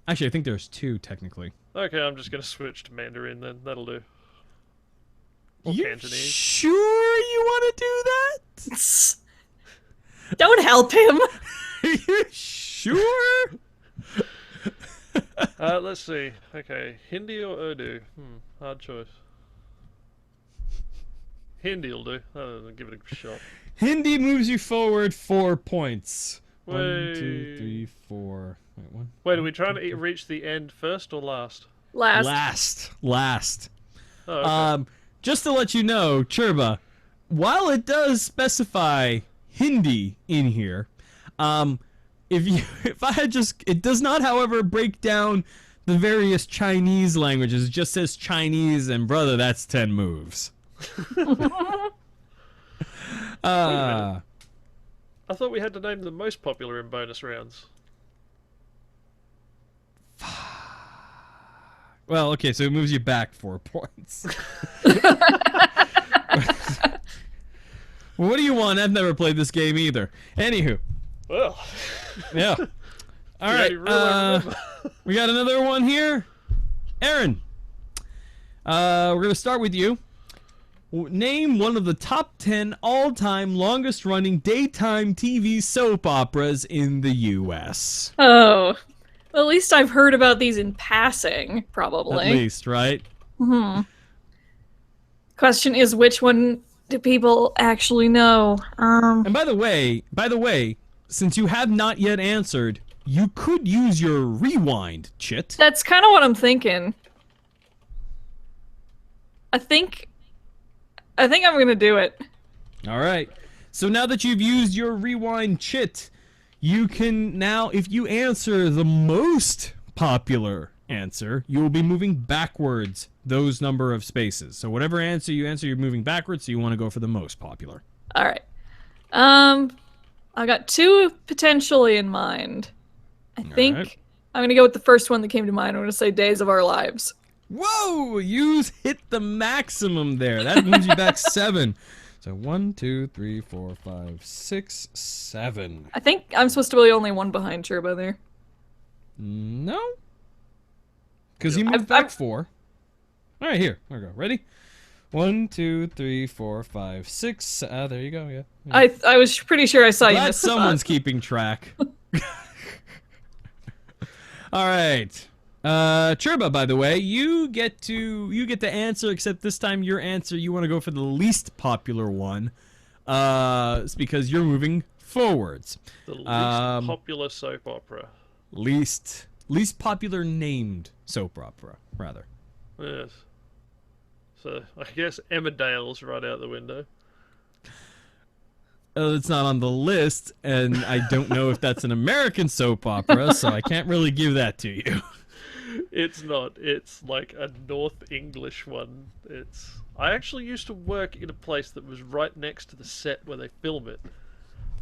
Actually, I think there's two technically. okay, I'm just gonna switch to Mandarin then. That'll do. Or You Cantonese. sure you want to do that? Don't help him. Are you sure? Let's see. Okay, Hindi or Urdu? Hard choice. Hindi'll do. I'll give it a shot. Hindi moves you forward 4 points. 1, 2, Wait. 3, 4. Wait, one. Wait, are we trying to reach the end first or last? Last. Oh, okay. Just to let you know, Churba, while it does specify Hindi in here, it does not, however, break down the various Chinese languages. It just says Chinese, and brother, that's 10 moves. I thought we had to name the most popular in bonus rounds. Well, okay, so it moves you back 4 points. What do you want? I've never played this game either. Anywho, Well, yeah. All the right, only rule I remember. we got another one here. Aaron, we're gonna start with you. Name one of the top 10 all-time longest-running daytime TV soap operas in the U.S. Oh. Well, at least I've heard about these in passing, probably. At least, right? Question is, which one do people actually know? And by the way, since you have not yet answered, you could use your rewind, Chit. That's kind of what I'm thinking. I think I'm gonna do it. All right. So now that you've used your rewind, Chit, you can now, if you answer the most popular answer, you will be moving backwards those number of spaces. So whatever answer you answer, you're moving backwards, so you want to go for the most popular. All right. I got two potentially in mind. I think right. I'm gonna go with the first one that came to mind. I'm gonna say Days of Our Lives. Whoa! You hit the maximum there. That moves you back 7. So 1, 2, 3, 4, 5, 6, 7. I think I'm supposed to be only one behind Churba there. No. Because you I've- moved back I've- 4. All right, here. There we go. Ready? 1, 2, 3, 4, 5, 6. There you go. Yeah. I was pretty sure I saw you Glad miss the someone's spot. keeping track. All right. Churba, by the way, you get to answer, except this time your answer, you want to go for the least popular one. It's because you're moving forwards. The least Um, popular soap opera. Least popular named soap opera, rather. Yes. So I guess Emmerdale's right out the window. It's not on the list, and I don't know if that's an American soap opera, so I can't really give that to you. It's not. It's like a North English one. I actually used to work in a place that was right next to the set where they film it.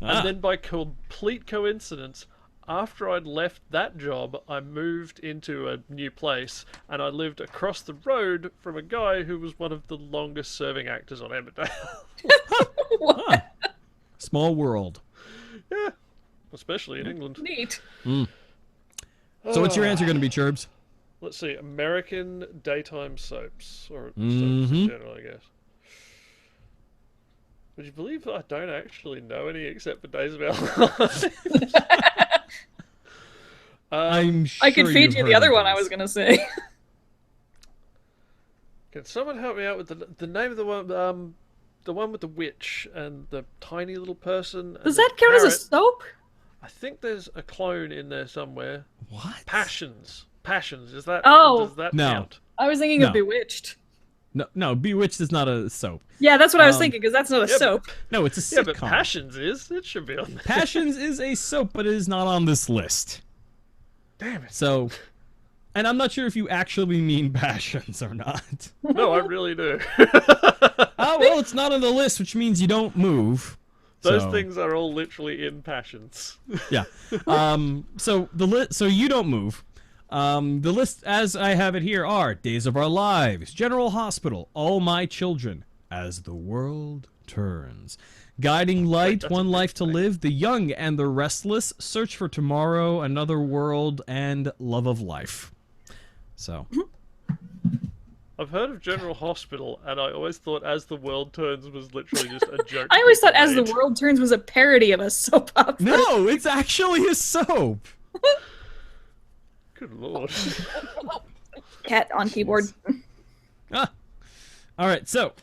Ah. And then by complete coincidence, after I'd left that job, I moved into a new place, and I lived across the road from a guy who was one of the longest serving actors on Emmerdale. Huh. Small world. Yeah. Especially in England. Neat. So what's your answer going to be, Churbs? Let's see, American daytime soaps, or soaps Mhm. in general, I guess. Would you believe that I don't actually know any except for Days of Our Lives? I'm sure I could feed you've you the heard other of one I these. was gonna say. Can someone help me out with the name of the one with the witch and the tiny little person? And Does the that count as a parrot? soap? I think there's a clone in there somewhere. What? Passions. Is that? Oh. Does that No. count? I was thinking No. of Bewitched. No, Bewitched is not a soap. Yeah, that's what I was Um, thinking, because that's not a yeah, but- soap. No, it's a sitcom. Yeah, but Passions is. It should be on there. Passions is a soap, but it is not on this list. Damn it. So, and I'm not sure if you actually mean Passions or not. No, I really do. Oh, well, it's not on the list, which means you don't move. Those So, things are all literally in Passions. Yeah. So you don't move. The list as I have it here are Days of Our Lives, General Hospital, All My Children, As the World Turns, Guiding Light, That's One a Life big to thing. Live, The Young and the Restless, Search for Tomorrow, Another World, and Love of Life. So, I've heard of General Hospital, and I always thought As the World Turns was literally just a joke. I always thought people As the made. World Turns was a parody of a soap opera. no, it's actually a soap. Good lord. Cat on keyboard. Ah. All right, so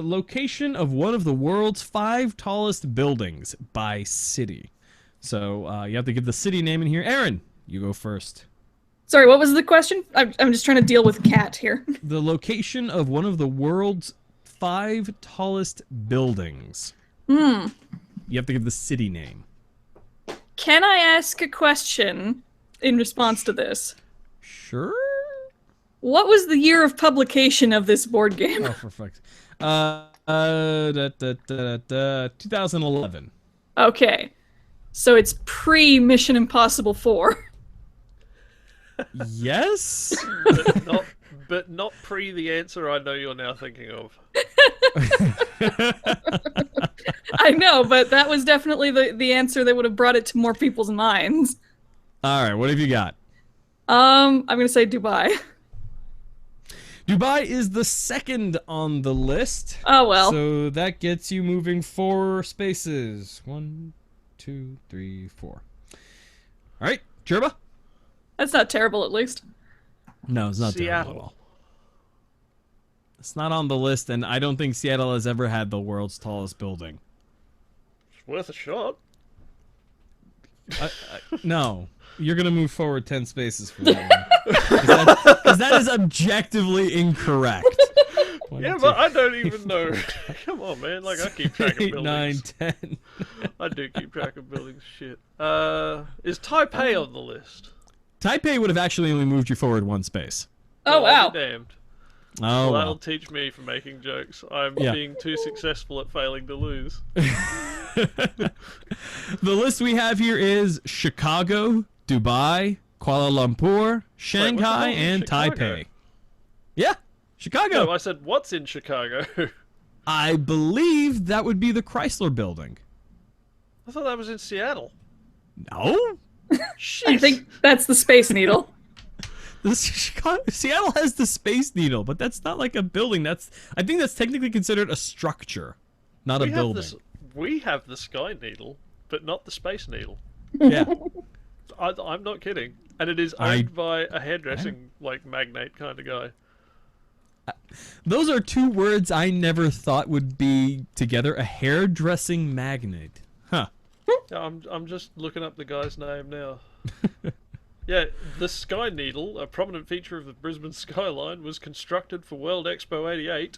location of one of the world's 5 tallest buildings by city. So you have to give the city name in here. Aaron, you go first. Sorry, what was the question? I'm just trying to deal with Cat here. The location of one of the world's 5 tallest buildings. You have to give the city name. Can I ask a question in response to this? Sure. What was the year of publication of this board game? Oh, for fuck's. 2011. Okay. So it's pre-Mission Impossible 4. Yes. but not pre the answer I know you're now thinking of. I know, but that was definitely the answer that would have brought it to more people's minds. All right, what have you got? I'm gonna say Dubai. Dubai is the second on the list. Oh well. So that gets you moving 4 spaces. 1, 2, 3, 4. All right, Jerba? That's not terrible, at least. No, it's not terrible at Seattle. all. It's not on the list, and I don't think Seattle has ever had the world's tallest building. It's worth a shot. No, you're gonna move forward 10 spaces for that one. Because that is objectively incorrect. Yeah, but I don't even know. Come on, man. Like, I keep track of 8, buildings. 9, 10. I do keep track of buildings. Shit. Is Taipei on the list? Taipei would have actually only moved you forward 1 space. Oh Well, I'll wow. be damned. Oh, Well, that'll well. teach me for making jokes. I'm Yeah. being too successful at failing to lose. The list we have here is Chicago, Dubai, Kuala Lumpur, Shanghai, hell is and Chicago? Taipei. Yeah, Chicago. No, I said, what's in Chicago? I believe that would be the Chrysler Building. I thought that was in Seattle. No? Shit. I think that's the Space Needle. Seattle has the Space Needle, but that's not like a building. I think that's technically considered a structure, not a we have building. this. We have the Sky Needle, but not the Space Needle. Yeah. I'm not kidding. And it is owned by a hairdressing magnate kind of guy. Those are 2 words I never thought would be together. A hairdressing magnate. Huh. Yeah, I'm just looking up the guy's name now. Yeah, the Sky Needle, a prominent feature of the Brisbane skyline, was constructed for World Expo '88.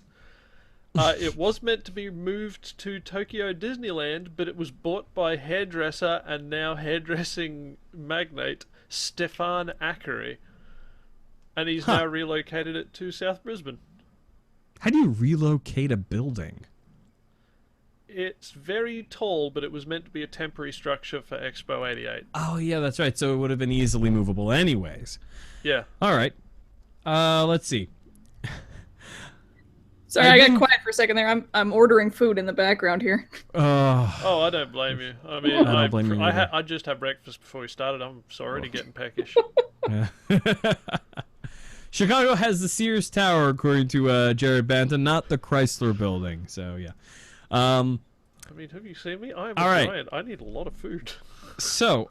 It was meant to be moved to Tokyo Disneyland, but it was bought by hairdresser and now hairdressing magnate Stefan Ackery, and he's now relocated it to South Brisbane. How do you relocate a building? It's very tall, but it was meant to be a temporary structure for Expo '88. Oh, yeah, that's right. So it would have been easily movable anyways. Yeah. All right. Let's see. Sorry, I I got didn't- quiet for a second there. I'm ordering food in the background here. Oh, I don't blame you. I mean, I don't blame you either. I just had breakfast before we started. I'm already getting peckish. Yeah. Chicago has the Sears Tower, according to Jared Banton, not the Chrysler Building. So, yeah. I mean, have you seen me? I am All a right. giant. I need a lot of food. So,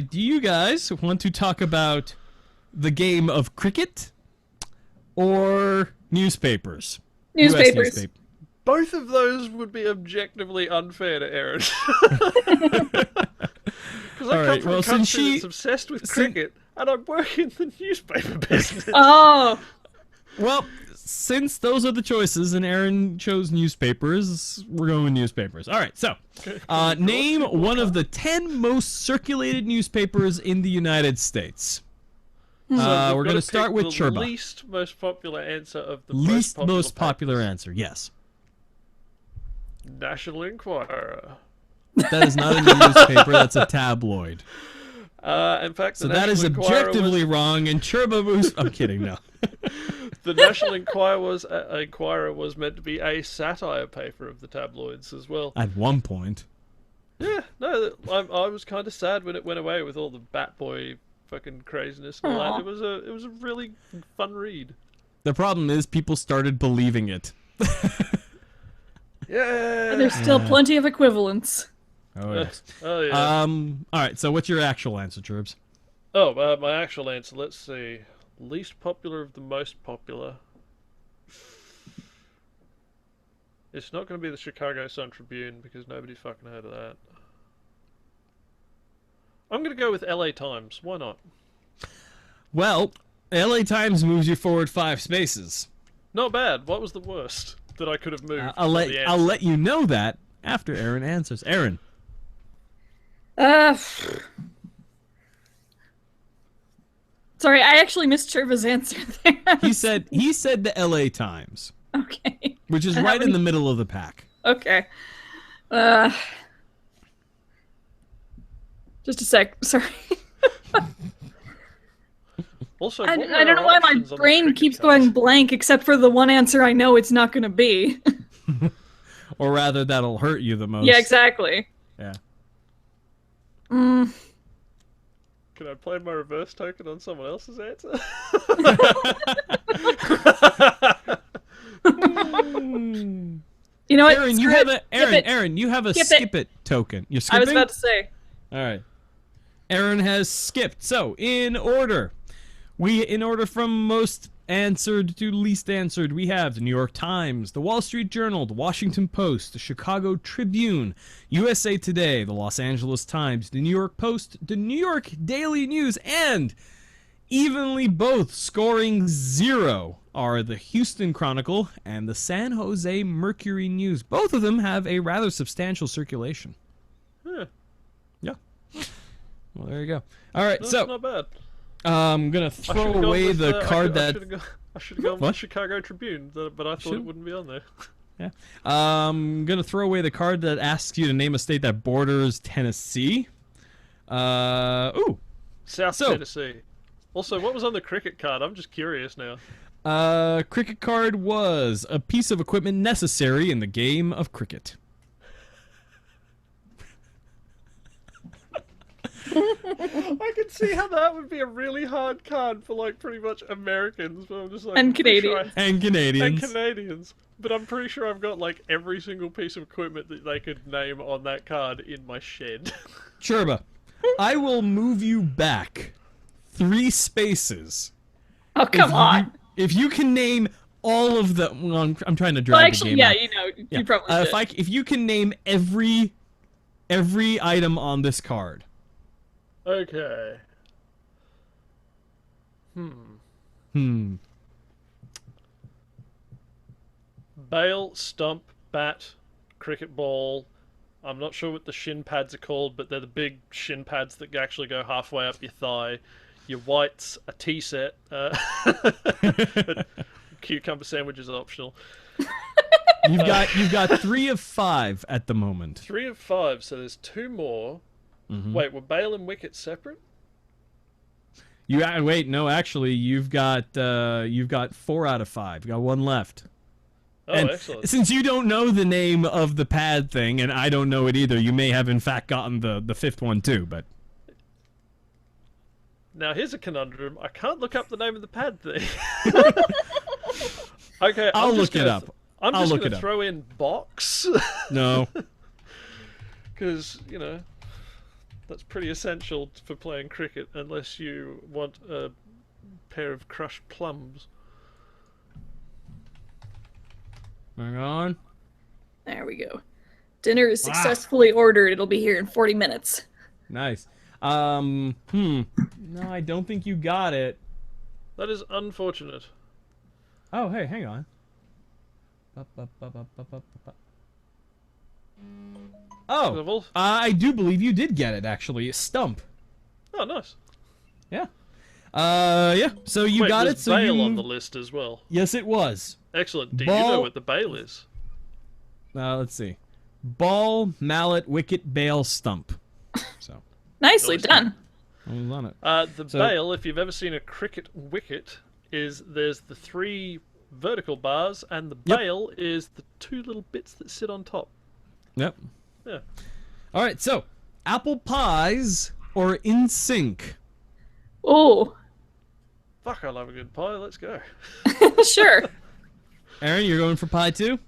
do you guys want to talk about the game of cricket or newspapers? US Newspapers. newspaper. Both of those would be objectively unfair to Erin. Because I All come right, from well, a since country she- that's obsessed with sin- cricket, and I work in the newspaper business. Oh, Well, since those are the choices and Aaron chose newspapers, we're going with newspapers. All right, so name one of the 10 most circulated newspapers in the United States. So we've we're gotta going to start pick with the Churba. least most popular answer of the Least most popular popular papers. answer, yes. National Enquirer. That is not a newspaper, that's a tabloid. In fact, So that is objectively wrong, and Churba was... I'm kidding, no. The National Enquirer was meant to be a satire paper of the tabloids as well. At one point. Yeah, no, I was kind of sad when it went away with all the Bat Boy fucking craziness and all Aw. that. It was a really fun read. The problem is people started believing it. Yeah. There's still plenty of equivalents. Oh, yes. Oh yeah. Alright, so what's your actual answer, Churbs? Oh, my actual answer. Let's see. Least popular of the most popular. It's not going to be the Chicago Sun-Tribune because nobody's fucking heard of that. I'm going to go with LA Times. Why not? Well, LA Times moves you forward 5 spaces. Not bad. What was the worst that I could have moved? I'll from the let answer? you know that after Aaron answers. Aaron. Sorry, I actually missed Churva's answer there. He said the LA Times, Okay. which is I right in haven't- the middle of the pack. Okay. Just a sec. Sorry. Also, I what were don't know our why my options on the brain cricket keeps cards? going blank, except for the one answer I know it's not going to be. Or rather, that'll hurt you the most. Yeah, exactly. Yeah. Mm. Can I play my reverse token on someone else's answer? You know what? Aaron, you Screw have it. a Skip it. Aaron, you have a Skip it. skip it token. You're I skipping? was about to say. All right. Aaron has skipped. So, in order. In order from most answered to least answered, we have the New York Times, the Wall Street Journal, the Washington Post, the Chicago Tribune, USA Today, the Los Angeles Times, the New York Post, the New York Daily News, and evenly both scoring 0 are the Houston Chronicle and the San Jose Mercury News. Both of them have a rather substantial circulation. Huh, Yeah. Well, there you go. All right, that's so not bad. I'm gonna I throw should've gone away with, the card I that. should have gone with What? the Chicago Tribune, but I thought Should- it wouldn't be on there. Yeah. I'm gonna throw away the card that asks you to name a state that borders Tennessee. Ooh. South So- Tennessee. Also, what was on the cricket card? I'm just curious now. Cricket card was a piece of equipment necessary in the game of cricket. I can see how that would be a really hard card for like pretty much Americans, but I'm just like And pretty sure Canadians. And Canadians. and Canadians. But I'm pretty sure I've got like every single piece of equipment that they could name on that card in my shed. Churba, I will move you back 3 spaces. Oh, come on. If you can name all of the, well, I'm trying to drag Well, the actually, game yeah, out. you know, Yeah. you probably should. If you can name every item on this card. Okay. Bale, stump, bat, cricket ball. I'm not sure what the shin pads are called, but they're the big shin pads that actually go halfway up your thigh. Your whites, a tea set. Cucumber sandwich is optional. You've got 3 of 5 at the moment. 3 of 5, so there's 2 more. Mhm. Wait, were Bale and Wicket separate? Wait, no, actually, you've got 4 out of 5. You got 1 left. Oh, And excellent. since you don't know the name of the pad thing, and I don't know it either, you may have in fact gotten the 5th one too. But Now here's a conundrum. I can't look up the name of the pad thing. Okay, I'll I'm just look it gonna up. I'm I'll just look gonna it up. throw in box no, because that's pretty essential for playing cricket, unless you want a pair of crushed plums. hang on. There we go. Dinner is successfully ordered. It'll be here in 40 minutes. Nice. No, I don't think you got it. That is unfortunate. Oh, hey, hang on. Oh, I do believe you did get it, actually. Stump. Oh, nice. Yeah. Yeah. So you Wait, got was it. So Bale you... on the list as well. Yes, it was. Excellent. Do you Ball- know what the Bale is? Let's see. Ball, mallet, wicket, bail, stump. So. Nicely Nice. done. I was on it. The So- bail, if you've ever seen a cricket wicket, there's the 3 vertical bars, and the Yep. bail is the 2 little bits that sit on top. Yep. Yeah. All right. So, apple pies or in sync? Oh, Fuck, I love a good pie. Let's go. sure. Aaron, you're going for pie too?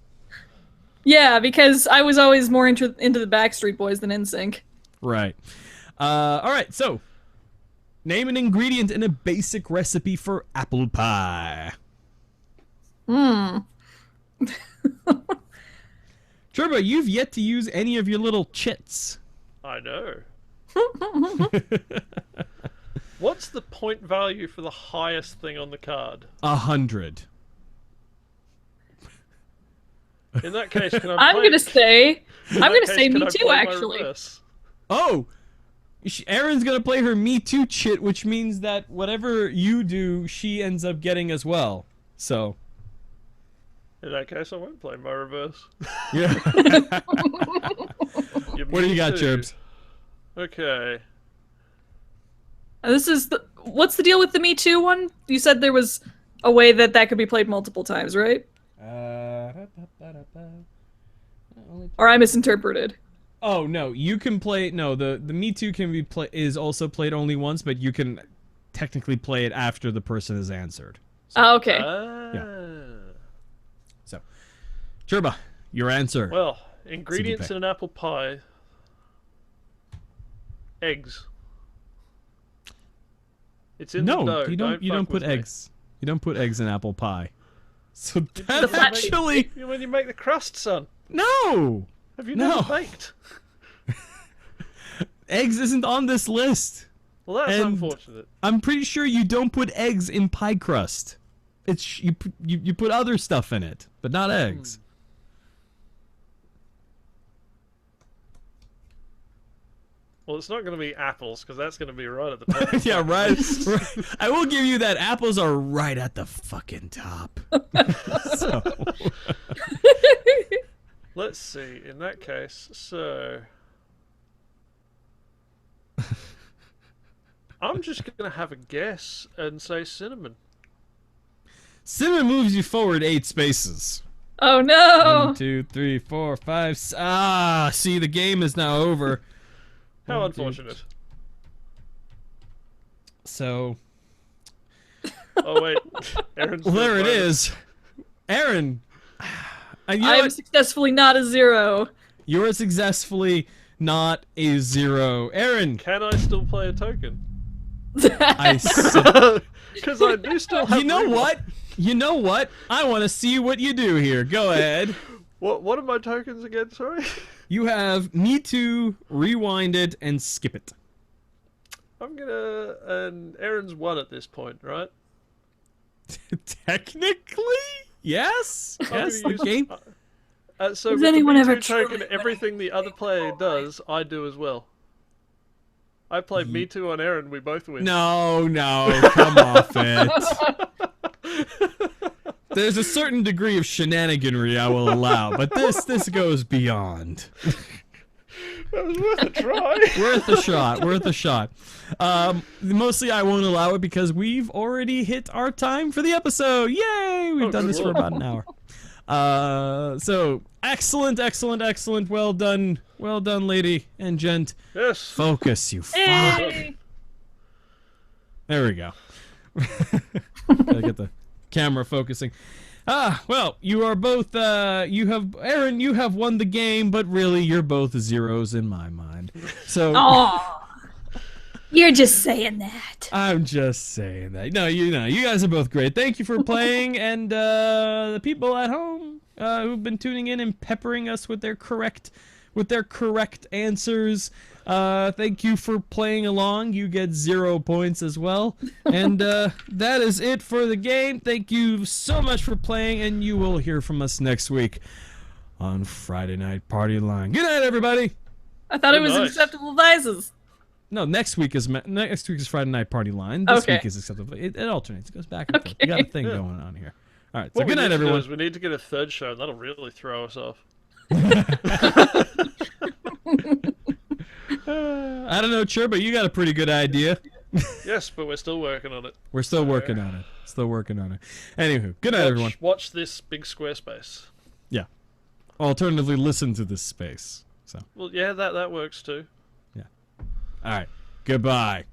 Yeah, because I was always more into the Backstreet Boys than NSYNC. Right. All right. So, name an ingredient in a basic recipe for apple pie. Turbo, you've yet to use any of your little chits. I know. What's the point value for the highest thing on the card? 100. In that case, can I I'm play... gonna say, in that case, me can I too. play my Actually, reverse? Oh, Erin's gonna play her Me Too chit, which means that whatever you do, she ends up getting as well. So, In that case, I won't play my reverse. yeah. What do you got, too. Gerbs? Okay. this is what's the deal with the Me Too one? You said there was a way that could be played multiple times, right? Or I misinterpreted. Oh no, you can play. No, the Me Too can be is also played only once, but you can technically play it after the person has answered. Oh, okay. So, Turba, your answer. Well, ingredients pick. in an apple pie. Eggs. It's in the no, dough. you don't. You fuck don't put with me. eggs. You don't put eggs in apple pie. So The that flat- actually When you make the crust, son. no. Have you No. never baked? Eggs isn't on this list. Well, that's And- unfortunate. I'm pretty sure you don't put eggs in pie crust. It's you put other stuff in it, but not eggs. Well, it's not going to be apples, because that's going to be right at the top. Yeah, right, right. I will give you that apples are right at the fucking top. So, Let's see. In that case, so... I'm just going to have a guess and say cinnamon. cinnamon moves you forward 8 spaces. Oh no! 1, 2, 3, 4, 5. See, the game is now over. How 1, 2. unfortunate. So, Oh, wait. Aaron's well, there it voted. is. Aaron, and you know I am what? successfully not a 0. You're successfully not a 0. Aaron, Can I still play a token? I said, Because I do still have... you know reroll. what? You know what? I want to see what you do here. Go ahead. What are my tokens again, sorry? You have Me Too, Rewind It, and Skip It. I'm gonna... And Aaron's 1 at this point, right? Technically, yes. I'm Yes, gonna the game. So Has with anyone the ever Me Too token, tried everything the other player does, I do as well. I play Me Too on Aaron, we both win. No, come off it. There's a certain degree of shenaniganry I will allow, but this goes beyond. That was worth a try. Worth a shot. Worth a shot. Mostly I won't allow it because we've already hit our time for the episode. Yay! We've done good this for lord. about an hour. So excellent. Well done, lady and gent. Yes. Focus, you fuck. Hey! There we go. Gotta get the camera focusing. Well, you are both, Aaron, you have won the game, but really, you're both 0s in my mind. So, Aw. You're just saying that. I'm just saying that. No, you guys are both great. Thank you for playing, and, the people at home, who've been tuning in and peppering us with their correct answers. Thank you for playing along. You get 0 points as well. And that is it for the game. Thank you so much for playing, and you will hear from us next week on Friday Night Party Line. Good night, everybody. I thought it was Nice. Acceptable Vices. No, next week is Friday Night Party Line. This Okay. week is acceptable. It alternates. It goes back and forth. We got a thing Yeah. going on here. All right. So What we good night, need to do everyone. is we need to get a 3rd show, and that'll really throw us off. I don't know, Chirp, but you got a pretty good idea. Yes, but we're still working on it. We're still working on it. Still working on it. Anywho, good night, everyone. Watch this big square space. Yeah. Alternatively, listen to this space. So. Well, yeah, that works too. Yeah. All right. Goodbye.